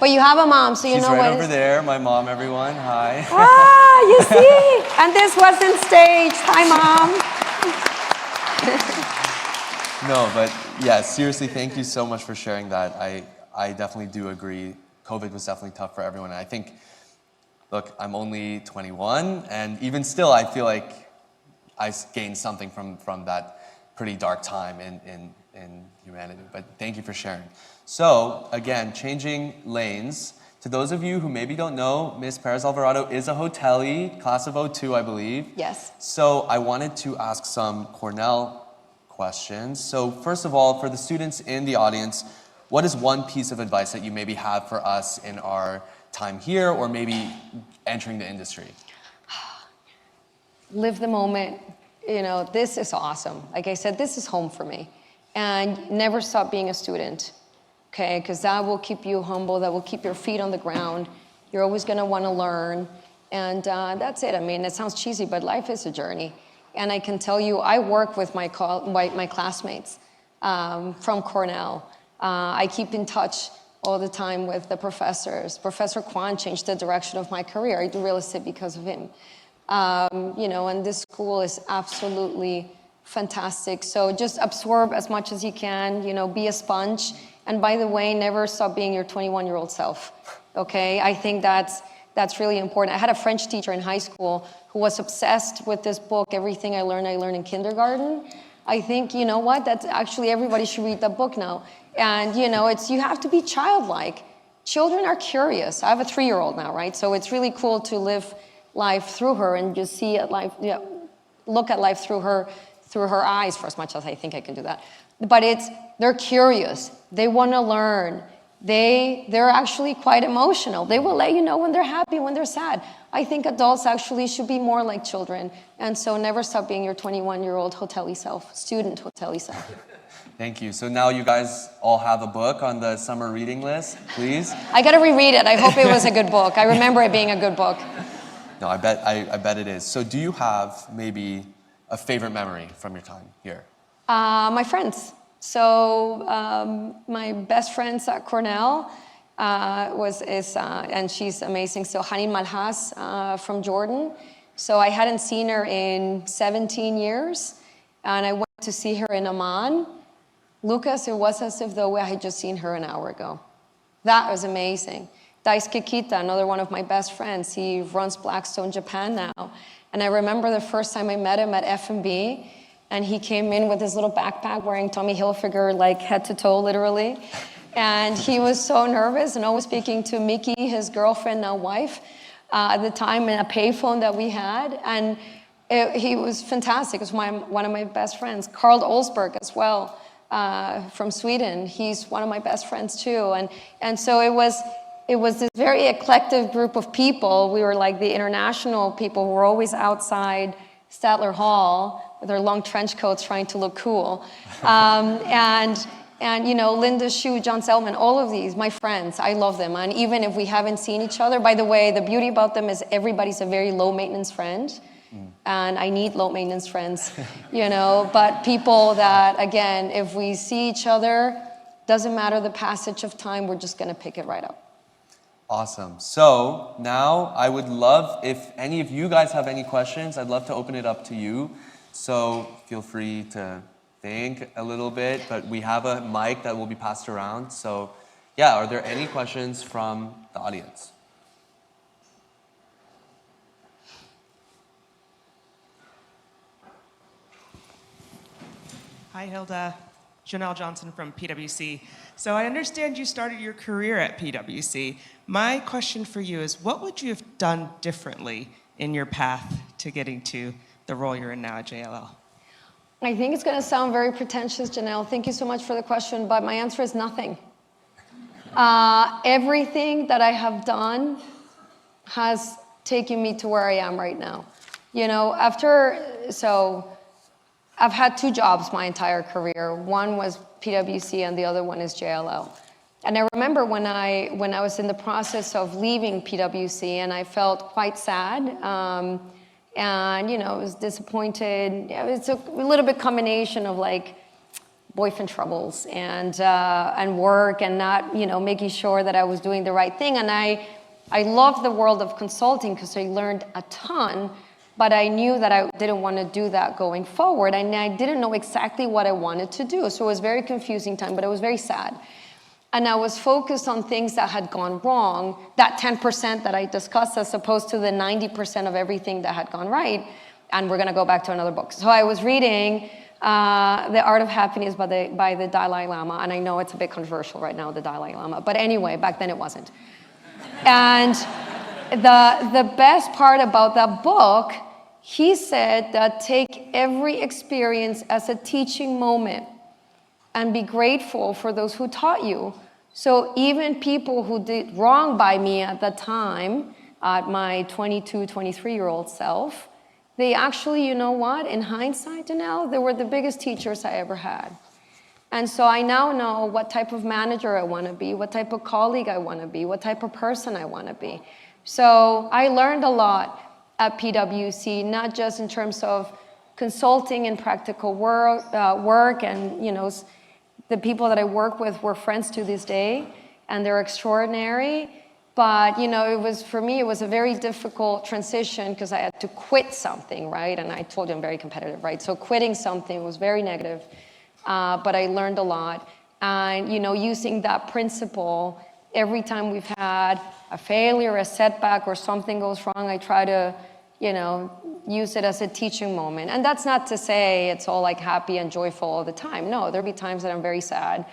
But you have a mom, so you she's know right what over there, my mom, everyone. Hi. Ah, you see? And this wasn't staged. Hi, Mom. No, but yeah, seriously, thank you so much for sharing that. I definitely do agree. COVID was definitely tough for everyone. And I think, look, I'm only 21, and even still, I feel like I gained something from that pretty dark time in humanity. But thank you for sharing. So, again, changing lanes. To those of you who maybe don't know, Ms. Perez-Alvarado is a hotelie, class of 02, I believe. Yes. So I wanted to ask some Cornell questions. So first of all, for the students in the audience, what is one piece of advice that you maybe have for us in our time here or maybe entering the industry? Live the moment. This is awesome. Like I said, this is home for me. And never stop being a student. okay? Because that will keep you humble, that will keep your feet on the ground. You're always gonna wanna learn. And that's it. I mean, it sounds cheesy, but life is a journey. And I can tell you, I work with my classmates from Cornell. I keep in touch all the time with the professors. Professor Kwan changed the direction of my career. I do real estate because of him. And this school is absolutely fantastic. So just absorb as much as you can, be a sponge. And by the way, never stop being your 21-year-old self, okay? I think that's really important. I had a French teacher in high school who was obsessed with this book, Everything I Learned in Kindergarten. I think, you know what, that's actually, everybody should read that book now. And, you have to be childlike. Children are curious. I have a 3-year-old now, right? So it's really cool to live life through her and just see at life, look at life through her eyes, for as much as I think I can do that. But they're curious. They want to learn. They're actually quite emotional. They will let you know when they're happy, when they're sad. I think adults actually should be more like children. And so never stop being your 21-year-old hotel-y self, student hotel-y self. Thank you. So now you guys all have a book on the summer reading list, please. I got to reread it. I hope it was a good book. I remember it being a good book. No, I bet it is. So do you have maybe a favorite memory from your time here? My friends. So my best friends at Cornell and she's amazing. So Hanin Malhas from Jordan. So I hadn't seen her in 17 years, and I went to see her in Amman. Lucas, it was as if though I had just seen her an hour ago. That was amazing. Daisuke Kita, another one of my best friends, he runs Blackstone Japan now. And I remember the first time I met him at F&B, and he came in with his little backpack wearing Tommy Hilfiger, like head to toe, literally. And he was so nervous and always speaking to Mickey, his girlfriend, now wife, at the time in a payphone that we had. And he was fantastic. He was one of my best friends. Carl Olsberg as well, from Sweden. He's one of my best friends too. And so it was this very eclectic group of people. We were like the international people who were always outside Statler Hall with their long trench coats trying to look cool. And Linda Shu, John Selman, all of these, my friends, I love them. And even if we haven't seen each other, by the way, the beauty about them is everybody's a very low maintenance friend. And I need low maintenance friends, but people that, again, if we see each other, doesn't matter the passage of time, we're just gonna pick it right up. Awesome. So now I would love, if any of you guys have any questions, I'd love to open it up to you. So feel free to think a little bit, but we have a mic that will be passed around. So yeah, are there any questions from the audience? Hi, Gilda. Janelle Johnson from PwC. So I understand you started your career at PwC. My question for you is, what would you have done differently in your path to getting to the role you're in now at JLL? I think it's going to sound very pretentious, Janelle. Thank you so much for the question, but my answer is nothing. Everything that I have done has taken me to where I am right now. I've had 2 jobs my entire career. One was PwC and the other one is JLL. And I remember when I was in the process of leaving PwC, and I felt quite sad, and I was disappointed. It's a little bit combination of like boyfriend troubles and work and not making sure that I was doing the right thing. And I loved the world of consulting because I learned a ton. But I knew that I didn't want to do that going forward, and I didn't know exactly what I wanted to do. So it was a very confusing time, but it was very sad. And I was focused on things that had gone wrong, that 10% that I discussed, as opposed to the 90% of everything that had gone right. And we're going to go back to another book. So I was reading The Art of Happiness by the Dalai Lama, and I know it's a bit controversial right now, the Dalai Lama. But anyway, back then it wasn't. And the best part about that book, he said that take every experience as a teaching moment and be grateful for those who taught you. So even people who did wrong by me at the time, at my 22, 23-year-old self, they actually, in hindsight, Janelle, they were the biggest teachers I ever had. And so I now know what type of manager I want to be, what type of colleague I want to be, what type of person I want to be. So I learned a lot at PwC, not just in terms of consulting and practical work, and the people that I work with were friends to this day, and they're extraordinary. But it was, for me, it was a very difficult transition because I had to quit something, right? And I told you I'm very competitive, right? So quitting something was very negative, but I learned a lot. And using that principle, every time we've had a failure, a setback, or something goes wrong, I try to, use it as a teaching moment. And that's not to say it's all like happy and joyful all the time. No, there'll be times that I'm very sad,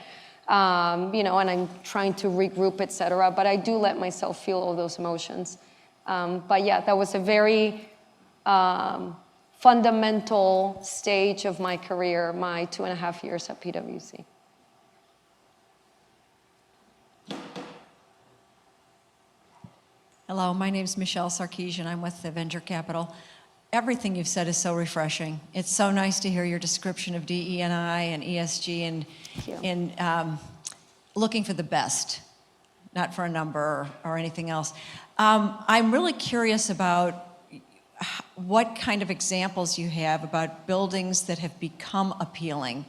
and I'm trying to regroup, etc. But I do let myself feel all those emotions. But yeah, that was a very fundamental stage of my career, my 2.5 years at PwC. Hello, my name is Michelle Sarkeesian. I'm with the Venture Capital. Everything you've said is so refreshing. It's so nice to hear your description of DE&I and ESG and looking for the best, not for a number or anything else. I'm really curious about what kind of examples you have about buildings that have become appealing.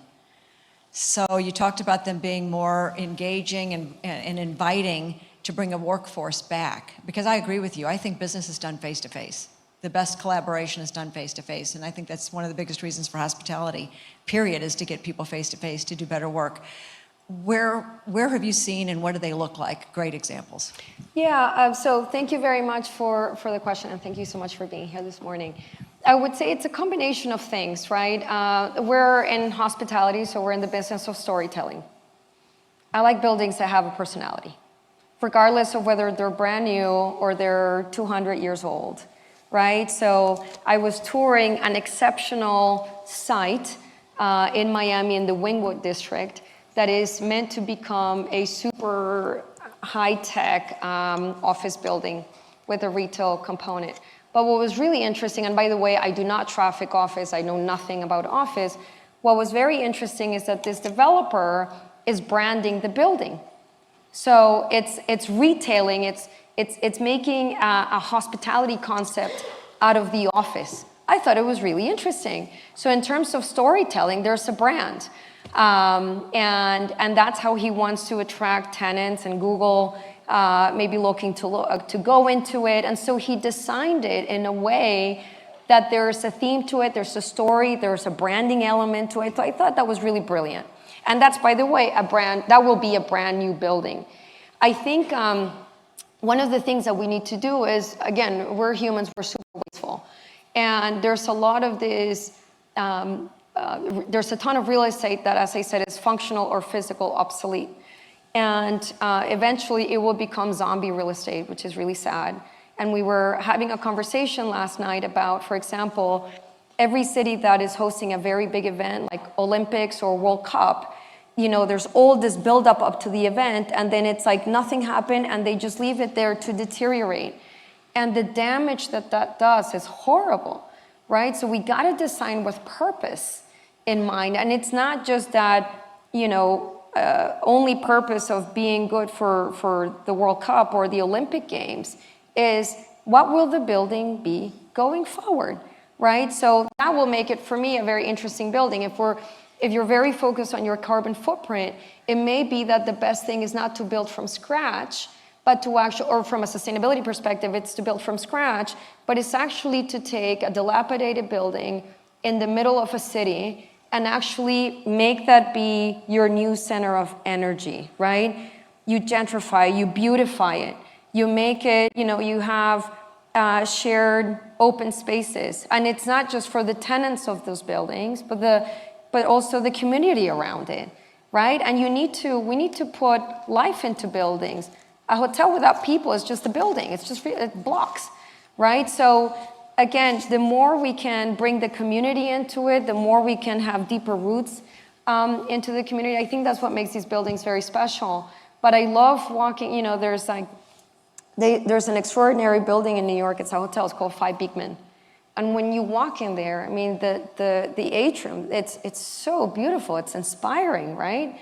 So you talked about them being more engaging and inviting to bring a workforce back. Because I agree with you, I think business is done face-to-face. The best collaboration is done face-to-face, and I think that's one of the biggest reasons for hospitality, period, is to get people face-to-face to do better work. Where have you seen and what do they look like? Great examples. Yeah, so thank you very much for the question, and thank you so much for being here this morning. I would say it's a combination of things, right? We're in hospitality, so we're in the business of storytelling. I like buildings that have a personality, regardless of whether they're brand new or they're 200 years old, right? So I was touring an exceptional site in Miami in the Wynwood district that is meant to become a super high-tech office building with a retail component. But what was really interesting, and by the way, I do not traffic office, I know nothing about office. What was very interesting is that this developer is branding the building. So it's retailing, it's making a hospitality concept out of the office. I thought it was really interesting. So in terms of storytelling, there's a brand. And that's how he wants to attract tenants, and Google maybe looking to go into it. And so he designed it in a way that there's a theme to it, there's a story, there's a branding element to it. So I thought that was really brilliant. And that's, by the way, that will be a brand new building. I think one of the things that we need to do is, again, we're humans, we're super wasteful. And there's a lot of this, there's a ton of real estate that, as I said, is functional or physical obsolete. And eventually it will become zombie real estate, which is really sad. And we were having a conversation last night about, for example, every city that is hosting a very big event like Olympics or World Cup, there's all this buildup up to the event, and then it's like nothing happened, and they just leave it there to deteriorate. And the damage that does is horrible, right? So we gotta design with purpose in mind. And it's not just that, only purpose of being good for the World Cup or the Olympic Games is what will the building be going forward, right? So that will make it, for me, a very interesting building. If you're very focused on your carbon footprint, it may be that the best thing is not to build from scratch, but to actually, or from a sustainability perspective, it's to build from scratch, but it's actually to take a dilapidated building in the middle of a city and actually make that be your new center of energy, right? You gentrify, you beautify it, you make it, you have shared open spaces. And it's not just for the tenants of those buildings, but also the community around it, right? And we need to put life into buildings. A hotel without people is just a building. It's just blocks, right? So again, the more we can bring the community into it, the more we can have deeper roots into the community. I think that's what makes these buildings very special. But I love walking, there's an extraordinary building in New York. It's a hotel. It's called 5 Beekman. And when you walk in there, I mean, the atrium, it's so beautiful, it's inspiring, right?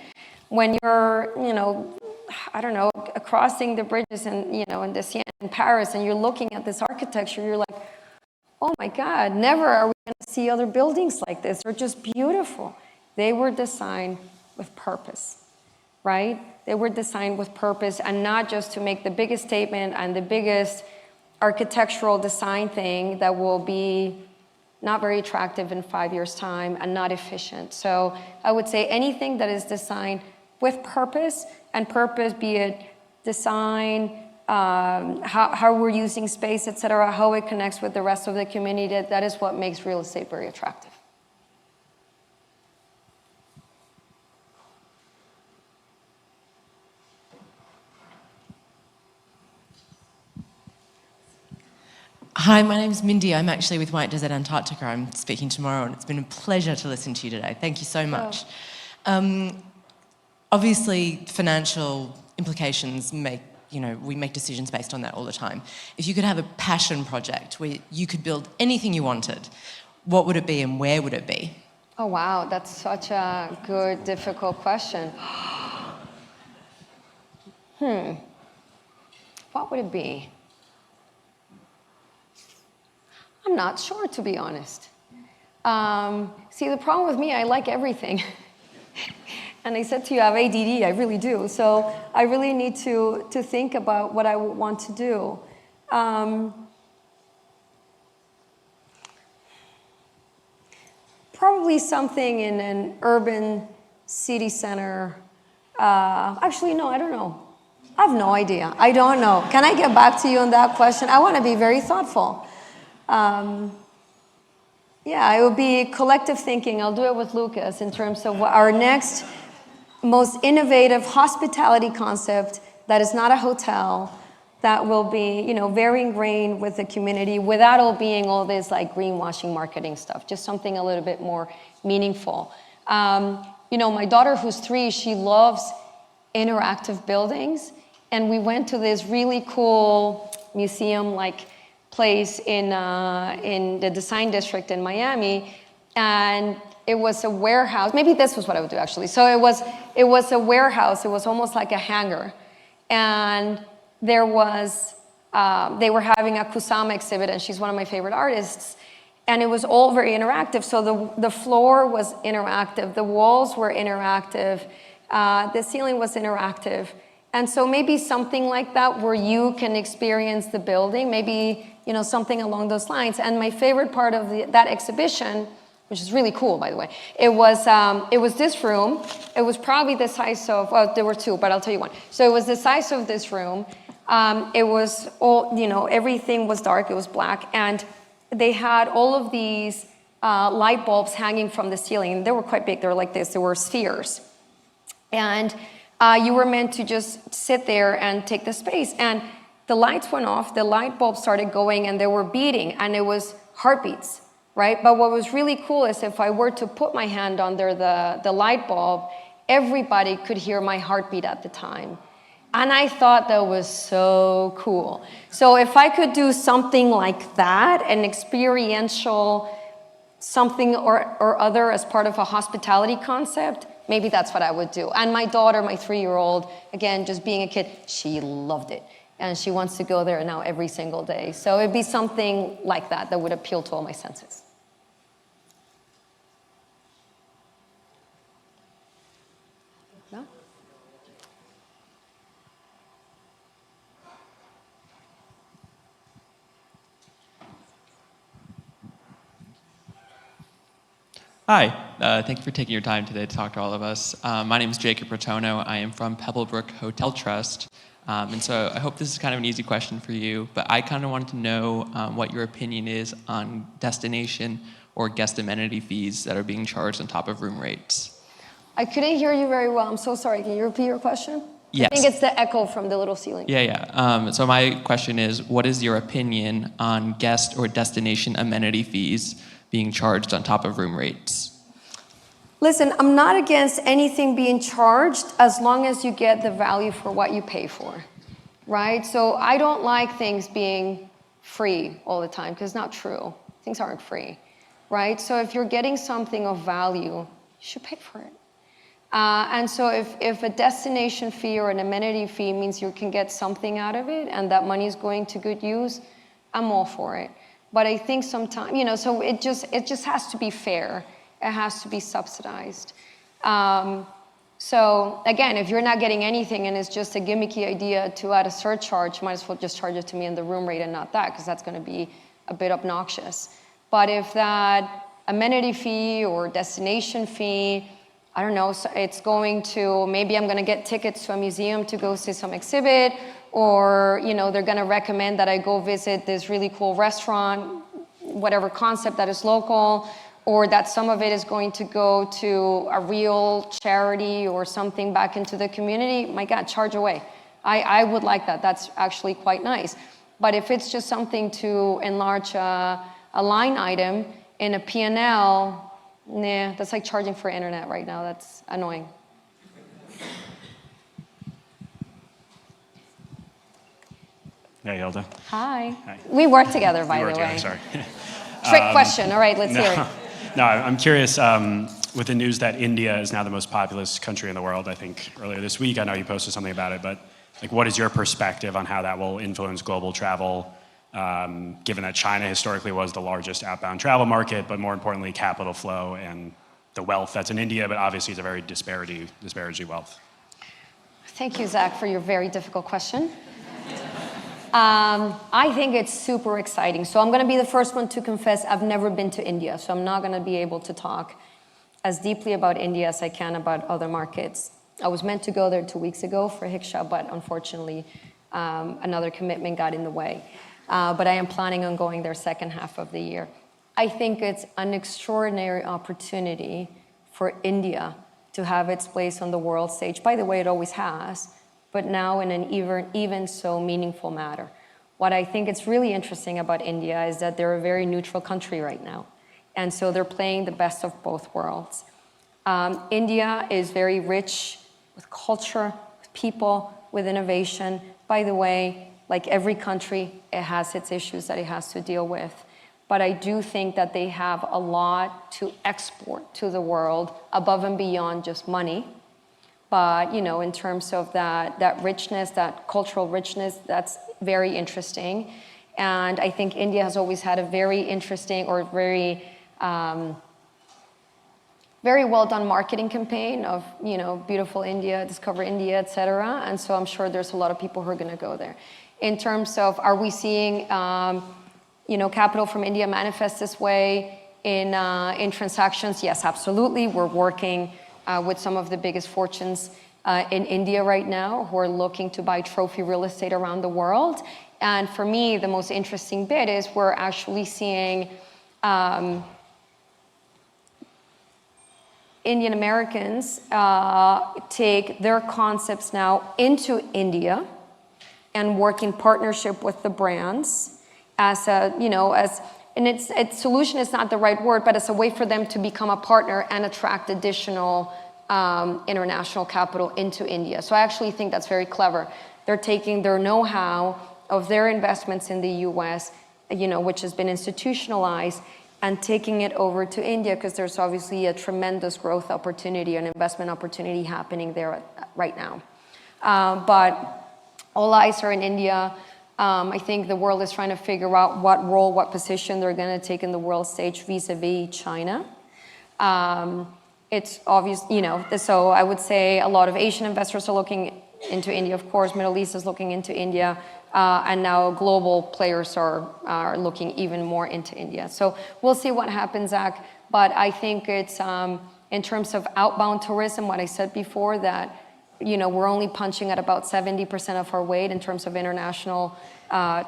When you're, I don't know, crossing the bridges in the Seine in Paris, and you're looking at this architecture, you're like, oh my God, never are we going to see other buildings like this. They're just beautiful. They were designed with purpose, right? They were designed with purpose, and not just to make the biggest statement and the biggest architectural design thing that will be not very attractive in 5 years' time and not efficient. So I would say anything that is designed with purpose, and purpose, be it design, how we're using space, et cetera, how it connects with the rest of the community, that is what makes real estate very attractive. Hi, my name's Mindy. I'm actually with White Desert Antarctica. I'm speaking tomorrow, and it's been a pleasure to listen to you today. Thank you so much. Obviously, financial implications we make decisions based on that all the time. If you could have a passion project where you could build anything you wanted, what would it be and where would it be? Oh, wow, that's such a good, difficult question. What would it be? I'm not sure, to be honest. See, the problem with me, I like everything. And I said to you, I have ADD, I really do. So I really need to think about what I would want to do. Probably something in an urban city center. Actually, no, I don't know. I have no idea. I don't know. Can I get back to you on that question? I want to be very thoughtful. Yeah, it would be collective thinking. I'll do it with Lucas in terms of our next most innovative hospitality concept that is not a hotel, that will be, very ingrained with the community without all being all this like greenwashing marketing stuff, just something a little bit more meaningful. My daughter who's 3, she loves interactive buildings, and we went to this really cool museum-like place in the design district in Miami, and it was a warehouse. Maybe this was what I would do actually. So it was a warehouse. It was almost like a hangar, and there was they were having a Kusama exhibit, and she's one of my favorite artists, and it was all very interactive. So the floor was interactive, the walls were interactive, the ceiling was interactive. And so maybe something like that where you can experience the building, maybe something along those lines. And my favorite part of that exhibition, which is really cool, by the way, it was this room. It was probably the size of, well, there were 2, but I'll tell you one. So it was the size of this room. It was all, everything was dark, it was black, and they had all of these light bulbs hanging from the ceiling. They were quite big, they were like this, they were spheres. And you were meant to just sit there and take the space. And the lights went off, the light bulbs started going, and they were beating, and it was heartbeats, right? But what was really cool is if I were to put my hand under the light bulb, everybody could hear my heartbeat at the time. And I thought that was so cool. So if I could do something like that, an experiential something or other as part of a hospitality concept, maybe that's what I would do. And my daughter, my 3-year-old, again, just being a kid, she loved it. And she wants to go there now every single day. So it'd be something like that that would appeal to all my senses. No? Hi, thank you for taking your time today to talk to all of us. My name is Jacob Rotono. I am from Pebblebrook Hotel Trust. And so I hope this is kind of an easy question for you, but I kind of wanted to know what your opinion is on destination or guest amenity fees that are being charged on top of room rates. I couldn't hear you very well. I'm so sorry. Can you repeat your question? Yes. I think it's the echo from the little ceiling. Yeah. So my question is, what is your opinion on guest or destination amenity fees being charged on top of room rates? Listen, I'm not against anything being charged as long as you get the value for what you pay for, right? So I don't like things being free all the time because it's not true. Things aren't free, right? So if you're getting something of value, you should pay for it. And so if a destination fee or an amenity fee means you can get something out of it and that money is going to good use, I'm all for it. But I think sometimes, so it just has to be fair. It has to be subsidized. So again, if you're not getting anything and it's just a gimmicky idea to add a surcharge, you might as well just charge it to me in the room rate and not that, because that's going to be a bit obnoxious. But if that amenity fee or destination fee, I don't know, so it's going to, maybe I'm going to get tickets to a museum to go see some exhibit, or they're going to recommend that I go visit this really cool restaurant, whatever concept that is local, or that some of it is going to go to a real charity or something back into the community. My God, charge away. I would like that. That's actually quite nice. But if it's just something to enlarge a line item in a P&L, nah, that's like charging for internet right now. That's annoying. Hey, Gilda. Hi. Hi. We work together, by We work the way. together, sorry. Trick question. All right, let's hear it. No, I'm curious, with the news that India is now the most populous country in the world, I think earlier this week, I know you posted something about it, but what is your perspective on how that will influence global travel, given that China historically was the largest outbound travel market, but more importantly, capital flow and the wealth that's in India, but obviously it's a very disparity wealth. Thank you, Zach, for your very difficult question. I think it's super exciting. So I'm going to be the first one to confess I've never been to India, so I'm not going to be able to talk as deeply about India as I can about other markets. I was meant to go there 2 weeks ago for Hiksha, but unfortunately another commitment got in the way. But I am planning on going there second half of the year. I think it's an extraordinary opportunity for India to have its place on the world stage. By the way, it always has, but now in an even so meaningful matter. What I think is really interesting about India is that they're a very neutral country right now. And so they're playing the best of both worlds. India is very rich with culture, with people, with innovation. By the way, like every country, it has its issues that it has to deal with. But I do think that they have a lot to export to the world above and beyond just money. But, in terms of that richness, that cultural richness, that's very interesting. And I think India has always had a very interesting or very well done marketing campaign of, beautiful India, discover India, et cetera. And so I'm sure there's a lot of people who are going to go there. In terms of, are we seeing, capital from India manifest this way in transactions? Yes, absolutely. We're working with some of the biggest fortunes in India right now who are looking to buy trophy real estate around the world. And for me, the most interesting bit is we're actually seeing Indian Americans take their concepts now into India and work in partnership with the brands as and its solution is not the right word, but it's a way for them to become a partner and attract additional international capital into India. So I actually think that's very clever. They're taking their know-how of their investments in the US, which has been institutionalized, and taking it over to India because there's obviously a tremendous growth opportunity and investment opportunity happening there right now. But all eyes are in India. I think the world is trying to figure out what role, what position they're going to take in the world stage vis-a-vis China. It's obvious, so I would say a lot of Asian investors are looking into India, of course. Middle East is looking into India. And now global players are looking even more into India. So we'll see what happens, Zach. But I think it's, in terms of outbound tourism, what I said before, that we're only punching at about 70% of our weight in terms of international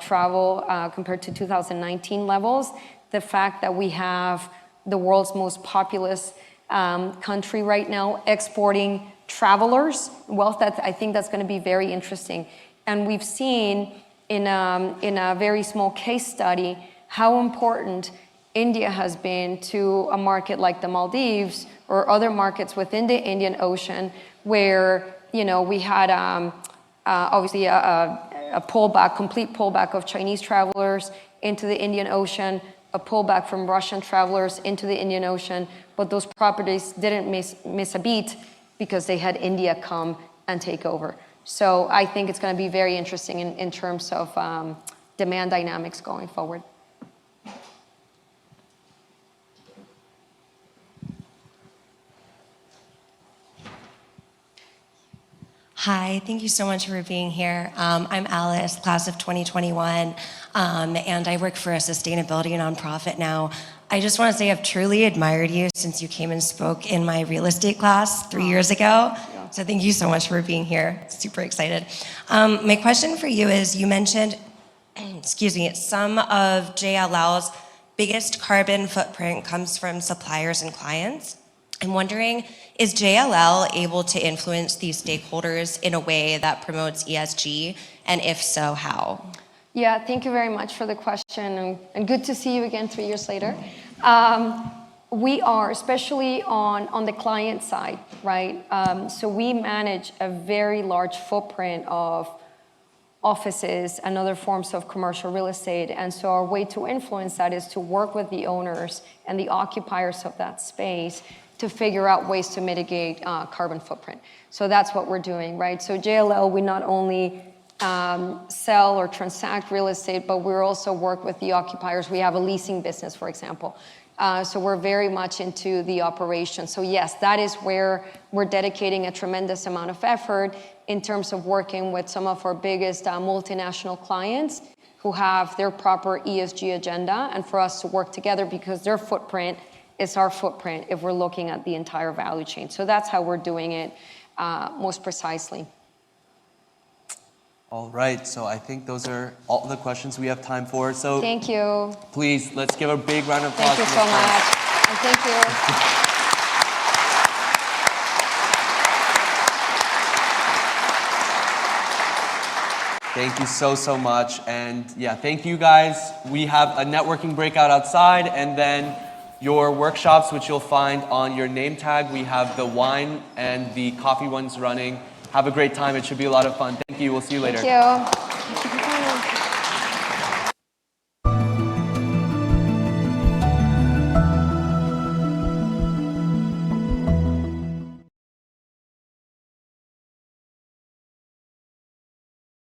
travel compared to 2019 levels. The fact that we have the world's most populous country right now exporting travelers, wealth, I think that's going to be very interesting. And we've seen in a very small case study how important India has been to a market like the Maldives or other markets within the Indian Ocean where, we had obviously a pullback, complete pullback of Chinese travelers into the Indian Ocean, a pullback from Russian travelers into the Indian Ocean, but those properties didn't miss a beat because they had India come and take over. So I think it's going to be very interesting in terms of demand dynamics going forward. Hi, thank you so much for being here. I'm Alice, class of 2021, and I work for a sustainability nonprofit now. I just want to say I've truly admired you since you came and spoke in my real estate class 3 years ago. So thank you so much for being here. Super excited. My question for you is, you mentioned, some of JLL's biggest carbon footprint comes from suppliers and clients. I'm wondering, is JLL able to influence these stakeholders in a way that promotes ESG? And if so, how? Yeah, thank you very much for the question, and good to see you again 3 years later. We are, especially on the client side, right? So we manage a very large footprint of offices and other forms of commercial real estate. And so our way to influence that is to work with the owners and the occupiers of that space to figure out ways to mitigate carbon footprint. So that's what we're doing, right? So JLL, we not only sell or transact real estate, but we also work with the occupiers. We have a leasing business, for example. So we're very much into the operation. So yes, that is where we're dedicating a tremendous amount of effort in terms of working with some of our biggest multinational clients who have their proper ESG agenda, and for us to work together because their footprint is our footprint if we're looking at the entire value chain. So that's how we're doing it most precisely. All right, so I think those are all the questions we have time for. So thank you. Please, let's give a big round of applause. Thank you so much. And thank you. Thank you so much. And yeah, thank you guys. We have a networking breakout outside, and then your workshops, which you'll find on your name tag. We have the wine and the coffee ones running. Have a great time. It should be a lot of fun. Thank you. We'll see you later. Thank you.